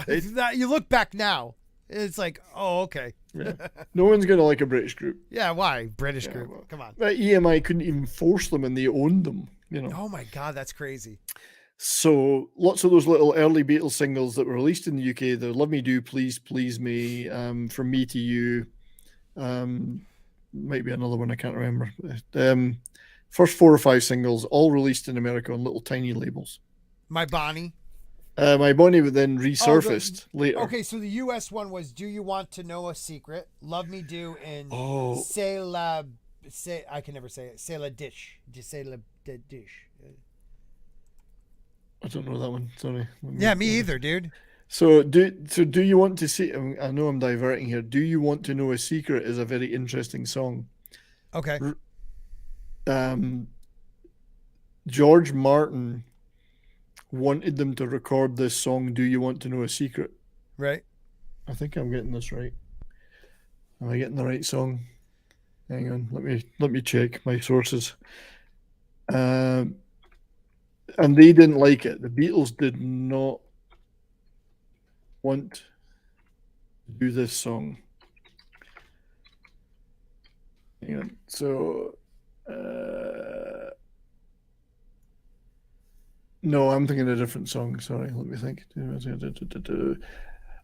You look back now, it's like, oh, okay. Yeah. No one's going to like a British group. Yeah, why? British group. Well, come on. EMI couldn't even force them, and they owned them. Oh my God, that's crazy. So lots of those little early Beatles singles that were released in the UK, the Love Me Do, Please Please Me, From Me to You, might be another one, I can't remember. First 4 or 5 singles, all released in America on little tiny labels. My Bonnie. My Bonnie would then resurfaced later. Okay, so the US one was Do You Want to Know a Secret, Love Me Do, and I can never say it, C'est la Dish. C'est la Dish. I don't know that one. Sorry. Yeah, me either, dude. So do you want to see? I know I'm diverting here. Do You Want to Know a Secret is a very interesting song. Okay. George Martin wanted them to record this song. Do You Want to Know a Secret? Right. I think I'm getting this right. Am I getting the right song? Hang on. Let me check my sources. And they didn't like it. The Beatles did not want to do this song. Hang on. So, no, I'm thinking a different song. Sorry, let me think.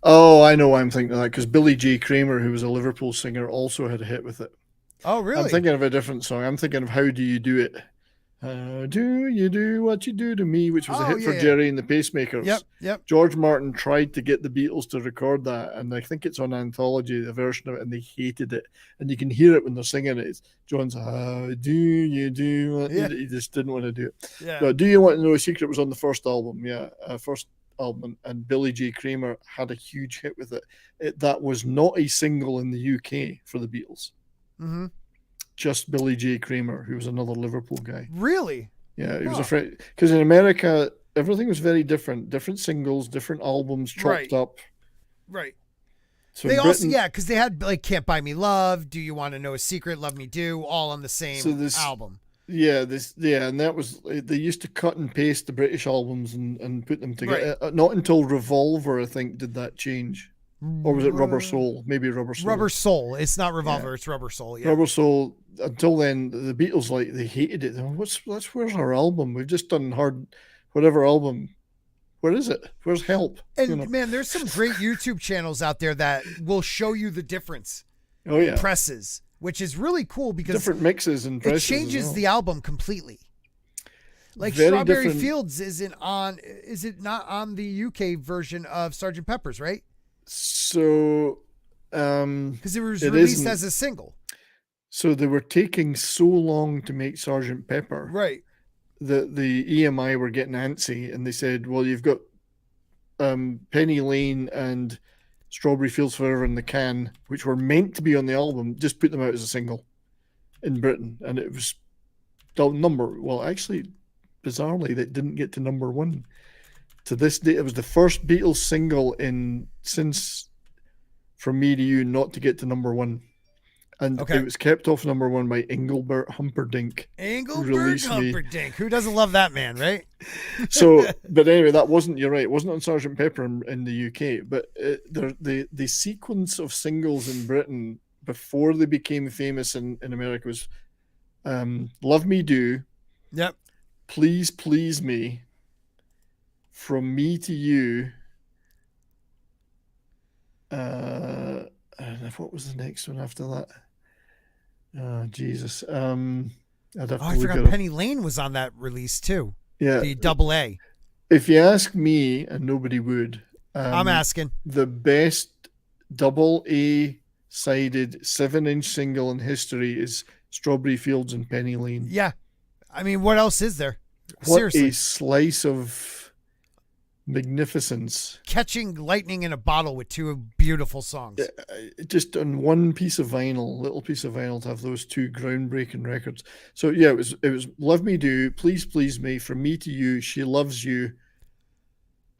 Oh, I know why I'm thinking of that, because Billy J. Kramer, who was a Liverpool singer, also had a hit with it. Oh, really? I'm thinking of a different song. I'm thinking of How Do You Do It? How do you do what you do to me, which was a hit for Jerry and the Pacemakers. Yep. George Martin tried to get the Beatles to record that, and I think it's on Anthology, the version of it, and they hated it. And you can hear it when they're singing it. It's John's, how do you do what you do? He just didn't want to do it. Yeah. So, Do You Want to Know a Secret was on the first album, first album, and Billy J. Kramer had a huge hit with it. That was not a single in the UK for the Beatles. Mm-hmm. Just Billy J. Kramer, who was another Liverpool guy. Really? Yeah, he was a friend. Because in America, everything was very different. Different singles, different albums chopped up. Right. So they also, because they had like Can't Buy Me Love, Do You Want to Know a Secret, Love Me Do, all on the same album. Yeah, and that was they used to cut and paste the British albums and put them together. Right. Not until Revolver, I think, did that change, or was it Rubber Soul? Maybe Rubber Soul. Rubber Soul. It's not Revolver. It's Rubber Soul. Yeah. Rubber Soul. Until then, the Beatles they hated it. They went, where's our album? We've just done whatever album. Where is it? Where's Help? And man, there's some great YouTube channels out there that will show you the difference. Oh yeah, presses, which is really cool because different mixes and presses. It changes the album completely. Like Very Strawberry different. Fields is it not on the UK version of Sgt. Pepper's, right? So, because it was released as a single. So they were taking so long to make Sgt. Pepper, right? That the EMI were getting antsy, and they said, "Well, you've got Penny Lane and Strawberry Fields Forever in the can, which were meant to be on the album. Just put them out as a single in Britain," and it was actually, bizarrely, that didn't get to number one. To this day, it was the first Beatles single since From Me to You not to get to number one. And it was kept off number one by Engelbert Humperdinck. Humperdinck. Who doesn't love that man, right? So, but anyway, you're right. It wasn't on Sgt. Pepper in the UK, but the sequence of singles in Britain before they became famous in America was Love Me Do. Yep. Please Please Me. From Me to You. What was the next one after that? Oh, Jesus. I'd have to I look forgot it up. Penny Lane was on that release too. Yeah. The double A. If you ask me, and nobody would, I'm asking. The best double A sided 7-inch single in history is Strawberry Fields and Penny Lane. Yeah. I mean, what else is there? What Seriously. a slice of magnificence. Catching lightning in a bottle with two beautiful songs. Just on one piece of vinyl, little piece of vinyl, to have those two groundbreaking records. So yeah, it was Love Me Do, Please Please Me, From Me to You, She Loves You,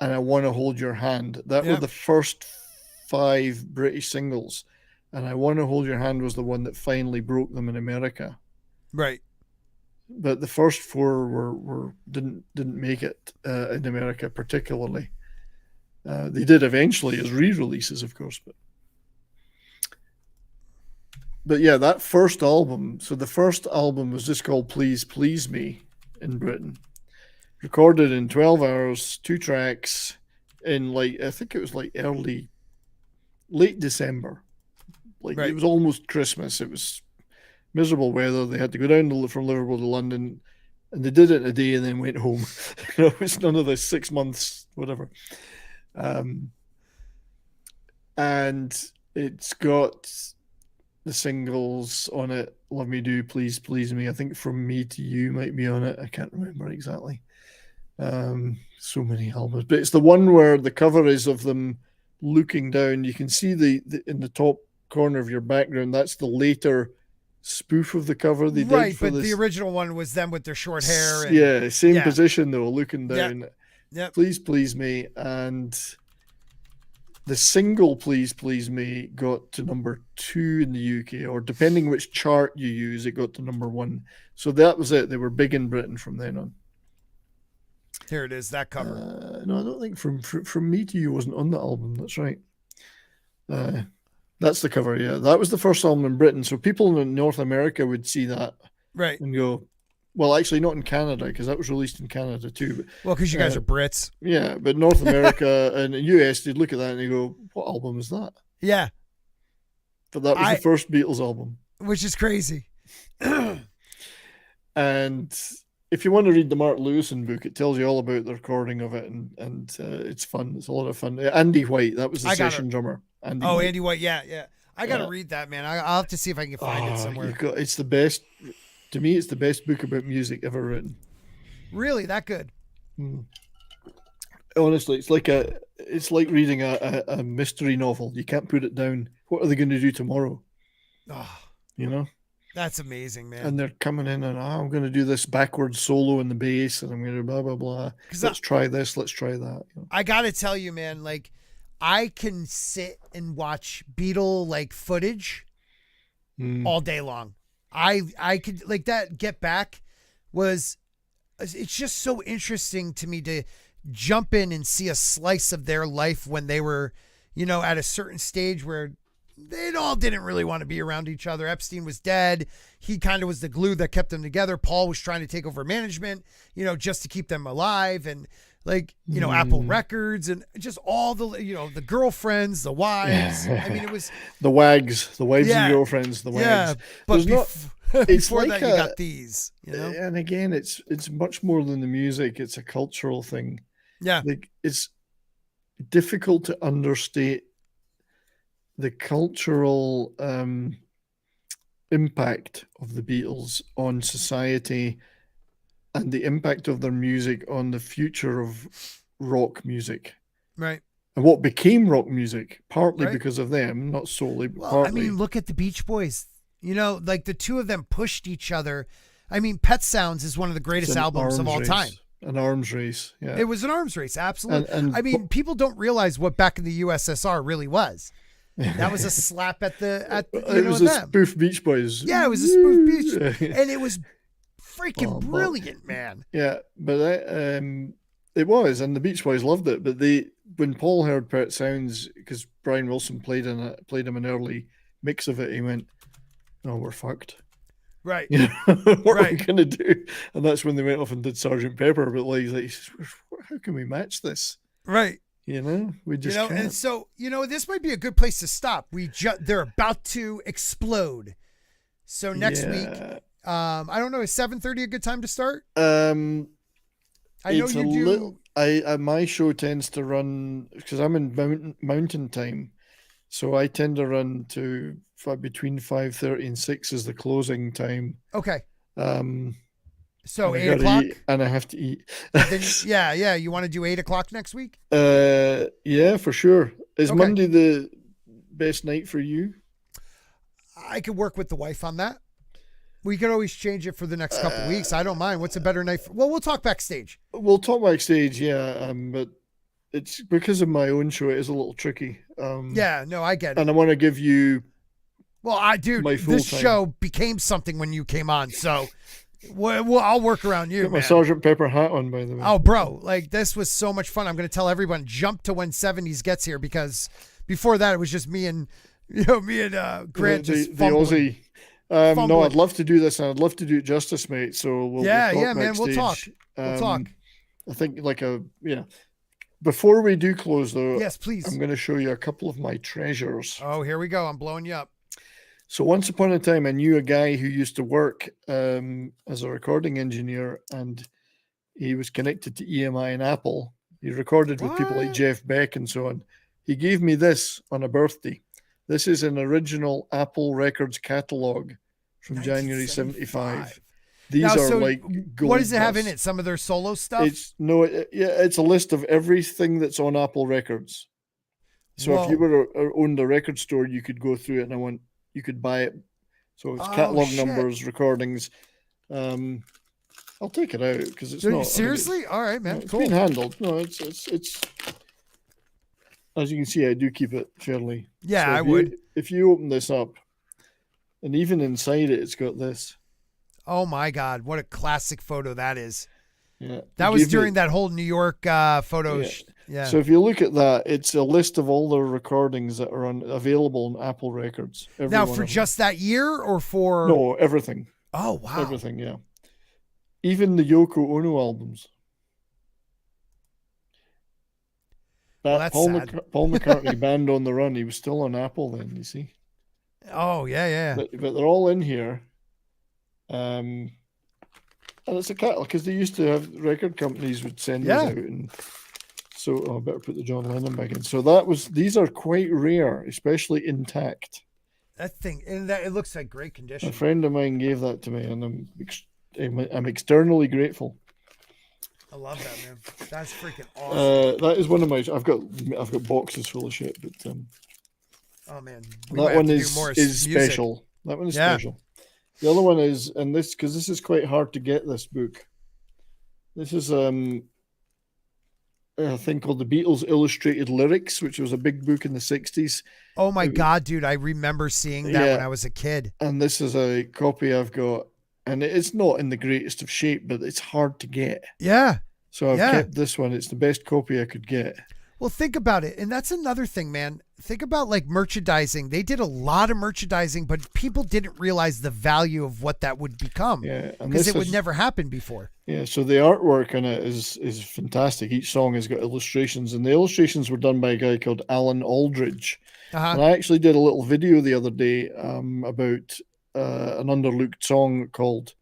and I Want to Hold Your Hand. That were the first 5 British singles, and I Want to Hold Your Hand was the one that finally broke them in America. Right. But the first 4 didn't make it in America particularly. They did eventually as re-releases, of course, but yeah, that first album. So the first album was just called Please Please Me in Britain, recorded in 12 hours, 2 tracks, in I think it was late December. It was almost Christmas. It was miserable weather. They had to go down from Liverpool to London, and they did it in a day and then went home. It's none of this 6 months, whatever. And it's got the singles on it. Love Me Do, Please Please Me. I think From Me to You might be on it. I can't remember exactly. So many albums, but it's the one where the cover is of them looking down. You can see the in the top corner of your background. That's the later spoof of the cover they did for but this. The original one was them with their short hair. And, same position though, looking down. Yeah. Please Please Me, and the single Please Please Me got to number 2 in the UK, or depending which chart you use, it got to number 1. So that was it. They were big in Britain from then on. Here it is, that cover. No, I don't think From Me to You wasn't on the album. That's right. That's the cover, yeah. That was the first album in Britain. So people in North America would see that and go, well, actually not in Canada, because that was released in Canada too. Well, because you guys are Brits. Yeah, but North America and the US, they'd look at that and they go, what album is that? Yeah. But that was the first Beatles album. Which is crazy. And if you want to read the Mark Lewison book, it tells you all about the recording of it, and it's fun. It's a lot of fun. Andy White, that was the session drummer. Andy White, yeah. I got to read that, man. I'll have to see if I can find it somewhere. It's the best. To me, it's the best book about music ever written. Really, that good? Honestly, it's like reading a mystery novel. You can't put it down. What are they going to do tomorrow? You know? That's amazing, man. And they're coming in and I'm going to do this backwards solo in the bass, and I'm going to blah blah blah. Let's try this. Let's try that. You know? I got to tell you, man. I can sit and watch Beatle footage all day long. I could that Get Back. was, it's just so interesting to me to jump in and see a slice of their life when they were, at a certain stage where they all didn't really want to be around each other. Epstein was dead. He kind of was the glue that kept them together. Paul was trying to take over management, just to keep them alive. And Apple Records and just all the, the girlfriends, the wives. I mean, it was the wives and girlfriends, the wags. Yeah, but before like that, you got these, And again, it's much more than the music. It's a cultural thing. Yeah. Like, it's difficult to understate the cultural impact of the Beatles on society and the impact of their music on the future of rock music. Right. And what became rock music, partly Right. because of them, not solely, but Well, partly. I mean, look at the Beach Boys. Like the two of them pushed each other. I mean, Pet Sounds is one of the It's greatest an albums of arms all race. time. An arms race, yeah. It was an arms race, absolutely. And I mean, people don't realize what back in the USSR really was. That was a slap at it was a them. spoof Beach Boys. Yeah, it was a spoof Beach, and it was freaking but- brilliant, man. Yeah, but it was, and the Beach Boys loved it. But when Paul heard Pet Sounds, because Brian Wilson played him an early mix of it, he went, "Oh, we're fucked." Right. What are we Right. gonna do? And that's when they went off and did Sergeant Pepper. But like, he's like, how can we match this? Right. We just can't. And so, this might be a good place to stop. They're about to explode. So next week, I don't know, is 7:30 a good time to start? I know It's you a do. little, my show tends to run because I'm in mountain time, so I tend to run to between 5:30 and 6 is the closing time. Okay. So and I 8 gotta o'clock. eat, and I have to eat. Then, yeah. You want to do 8 o'clock next week? Yeah, for sure. Is Okay. Monday the best night for you? I could work with the wife on that. We could always change it for the next couple weeks. I don't mind. What's a better night? We'll talk backstage. We'll talk backstage, yeah. But it's because of my own show. It is a little tricky. Yeah, no, I get it. And I want to give you. Well, my full this time. show became something when you came on, so I'll work around you, Got my man. Sergeant Pepper hat on, by the way. Oh, bro, like this was so much fun. I'm going to tell everyone jump to when 70s gets here because before that it was just me and Grant the just fumbling. Aussie. No, Fumbling. I'd love to do this, and I'd love to do it justice, mate. So we'll Yeah, talk man, we'll talk. backstage. We'll talk. I think Before we do close, though, Yes, please. I'm going to show you a couple of my treasures. Oh, here we go. I'm blowing you up. So once upon a time, I knew a guy who used to work as a recording engineer, and he was connected to EMI and Apple. He recorded with people like What? Jeff Beck and so on. He gave me this on a birthday. This is an original Apple Records catalog from January 75. These Now, are so like gold what does it have in dust. it? Some of their solo stuff? It's a list of everything that's on Apple Records. So if you owned a record store, you could go through it, and you could buy it. So it's catalog shit. numbers, recordings. I'll take it out because it's not. Seriously? All right, man. It's Cool. been handled. No, it's. As you can see, I do keep it fairly. Yeah, So I if would. If you open this up, and even inside it, it's got this. Oh my God, what a classic photo that is. Yeah, That It was gave me- during that whole New York photo. Yeah. Yeah. So if you look at that, it's a list of all the recordings that are available on Apple Records. Every Now, one for of them. just that year or for. No, everything. Oh, wow. Everything, yeah. Even the Yoko Ono albums. Well, that's Paul, sad. Paul McCartney, Band on the Run, he was still on Apple then, you see. Oh, yeah. But they're all in here. And it's a catalog because they used to have record companies would send these out. And so I better put the John Lennon back in. So these are quite rare, especially intact. That thing, and that it looks like great A condition. friend of mine gave that to me, and I'm externally grateful. I love that, man. That's freaking awesome. That is one of my. I've got boxes full of shit, but Oh, man. We might that have one to do is more music. special. That one is Yeah. special. The other one is, and this because this is quite hard to get. This book. This is a thing called the Beatles Illustrated Lyrics, which was a big book in the 60s. Oh, my God, dude. I remember seeing that Yeah. when I was a kid. And this is a copy I've got. and it's not in the greatest of shape, but it's hard to get. Yeah. So I've Yeah. kept this one. It's the best copy I could get. Well, think about it. And that's another thing, man. Think about like merchandising. They did a lot of merchandising, but people didn't realize the value of what that would become. Yeah, and Because this it would is- never happen before. Yeah, so the artwork in it is fantastic. Each song has got illustrations, and the illustrations were done by a guy called Alan Aldridge. Uh-huh. And I actually did a little video the other day about an underlooked song called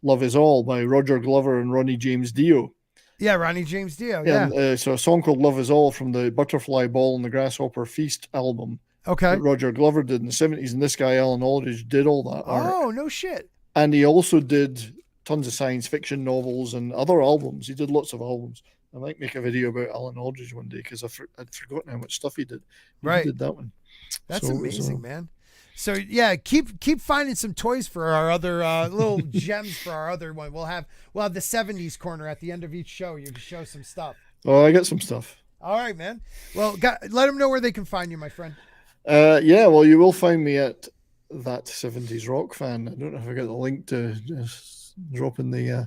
"Love Is All" by Roger Glover and Ronnie James Dio. Yeah, Ronnie James Dio. Yeah. And, so a song called "Love Is All" from the Butterfly Ball and the Grasshopper Feast album Okay. that Roger Glover did in the 70s, and this guy Alan Aldridge did all that art. Oh, no shit. And he also did tons of science fiction novels and other albums. He did lots of albums. I might make a video about Alan Aldridge one day because I'd forgotten how much stuff he did. He Right. did that one. That's So, amazing, man. So yeah, keep finding some toys for our other little gems for our other one. We'll have the 70s corner at the end of each show. You can show some stuff. Oh, I got some stuff. All right, man. Well, let them know where they can find you, my friend. Yeah, well, you will find me at that 70s rock fan. I don't know if I got the link to just drop in the Yeah.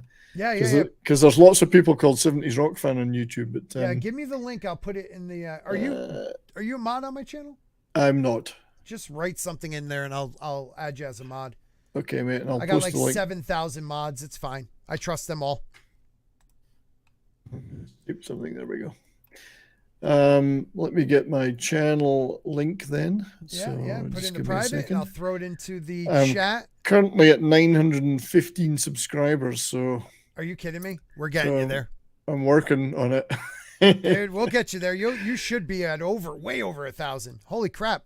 because there's lots of people called 70s rock fan on YouTube. But Yeah, give me the link. I'll put it in the. Are you a mod on my channel? I'm not. Just write something in there, and I'll add you as a mod. Okay, mate. And I'll I got post like the link. 7,000 mods. It's fine. I trust them all. Yep, something. There we go. Let me get my channel link then. Yeah, So yeah. Put just it into give me a private, and I'll second. throw it into the Um, chat. Currently at 915 subscribers, so Are you kidding me? We're getting you so- there. I'm working on it. Dude, we'll get you there. You should be at way over 1,000. Holy crap.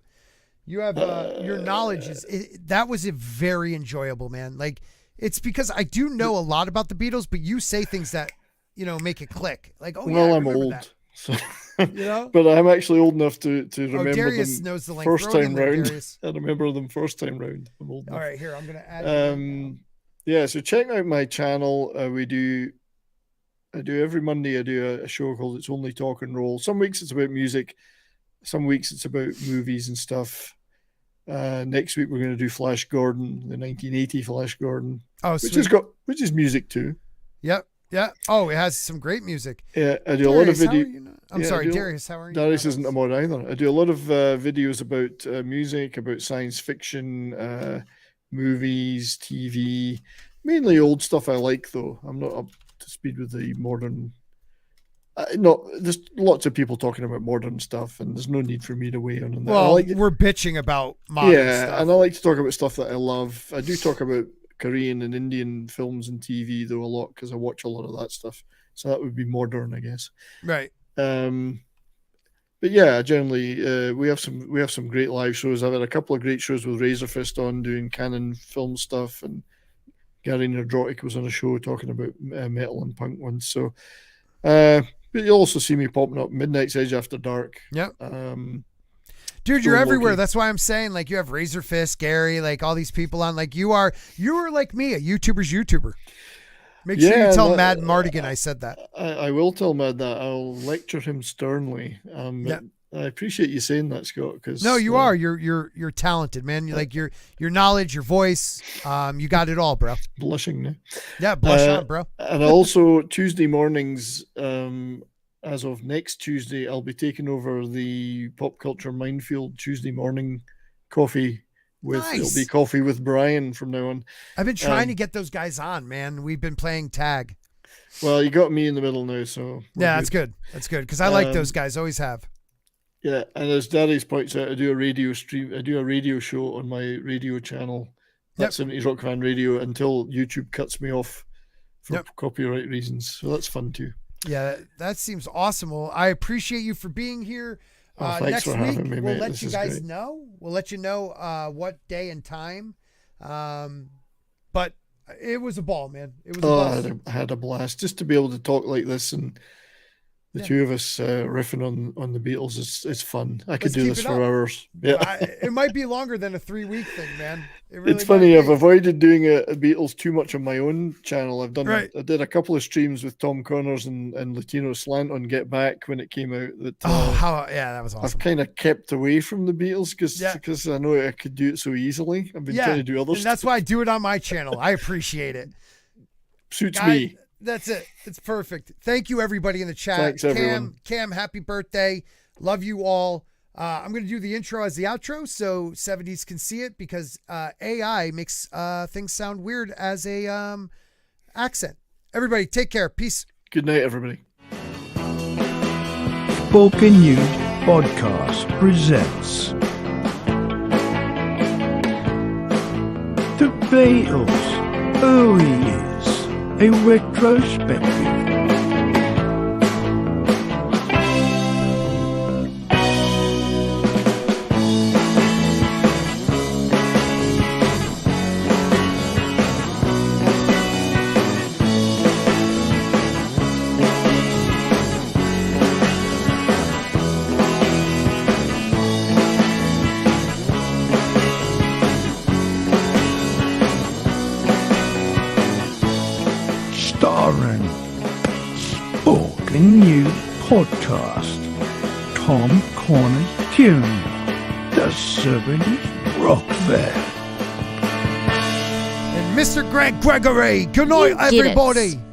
You have your knowledge that was very enjoyable, man. Like, it's because I do know a lot about the Beatles, but you say things that, make it click. Like, oh yeah, Well, I I'm remember old, that. so You know? but I'm actually old enough to remember Darius them knows the link. first Throw it in time there, round. Darius. I remember them first time round. I'm old All enough. right, here, I'm going to add you. Yeah, so check out my channel. I do every Monday. I do a show called "It's Only Talk and Roll." Some weeks it's about music, some weeks it's about movies and stuff. Next week we're going to do Flash Gordon, the 1980 Flash Gordon, Oh, which sweet. which is music too. Yep. Yeah. Oh, it has some great music. Yeah, I do a lot of Darius, how video. are you not- I'm yeah, I sorry, do- Darius, how are you? Darius not? isn't a mod either. I do a lot of videos about music, about science fiction, movies, TV, mainly old stuff I like though. I'm not up to speed with the modern. There's lots of people talking about modern stuff, and there's no need for me to weigh in on that. I Well, like we're bitching about modern yeah, stuff. and I like to talk about stuff that I love. I do talk about Korean and Indian films and TV though a lot because I watch a lot of that stuff. So that would be modern, I guess. Right. But yeah, generally we have some great live shows. I've had a couple of great shows with Razorfist on doing canon film stuff, and Gary Nerdrotic was on a show talking about metal and punk ones. So, but you'll also see me popping up Midnight's Edge After Dark. Yep. so Dude, you're everywhere. Loki. That's why I'm saying, like, you have Razorfist, Gary, like all these people on. Like, you are like me, a YouTuber's YouTuber. Make sure Yeah, you tell no, Mad Mardigan I said that. I will tell Mad that. I'll lecture him sternly. Yeah. I appreciate you saying that, Scott. Because No, you are. You're talented, man. Like your knowledge, your voice, you got it all, bro. blushing now. Yeah, blush on, bro. And also Tuesday mornings, as of next Tuesday, I'll be taking over the Pop Culture Minefield Tuesday morning coffee with Nice. it'll be coffee with Brian from now on. I've been trying to get those guys on, man. We've been playing tag. Well, you got me in the middle now, so we're Yeah, that's good. That's good because I like those guys. Always have. Yeah, and as Darius points out, I do a radio stream. I do a radio show on my radio channel. That's 70s Rock Fan Radio until YouTube cuts me off for copyright reasons. So that's fun too. Yeah, that seems awesome. Well, I appreciate you for being here. Oh, thanks Next for week, having me, we'll mate. let This you is guys great. know. We'll let you know what day and time. But it was a ball, man. It was a Oh, ball. I had a blast just to be able to talk like this and The Yeah. two of us riffing on the Beatles is fun. I could Let's do keep this it for up. hours. Yeah. It might be longer than a 3-week thing, man. It really It's funny. might I've be. avoided doing a Beatles too much on my own channel. Right. I did a couple of streams with Tom Connors and Latino Slant on Get Back when it came out. That That was awesome. I've kind of kept away from the Beatles Yeah. because I know I could do it so easily. I've been trying to do other and stuff. that's why I do it on my channel. I appreciate it. Suits Guys, me. That's it. It's perfect. Thank you, everybody in the chat. Thanks, everyone. Cam, happy birthday. Love you all. I'm going to do the intro as the outro so 70s can see it because AI makes things sound weird as a accent. Everybody, take care. Peace. Good night, everybody. Sporking News Podcast presents The Beatles, Who He Is, a retrospective. Starring Sporking News Podcast, Tom Corners Tune, The 70s Rock Band. And Mr. Grant Gregory. Good night, You did it. everybody.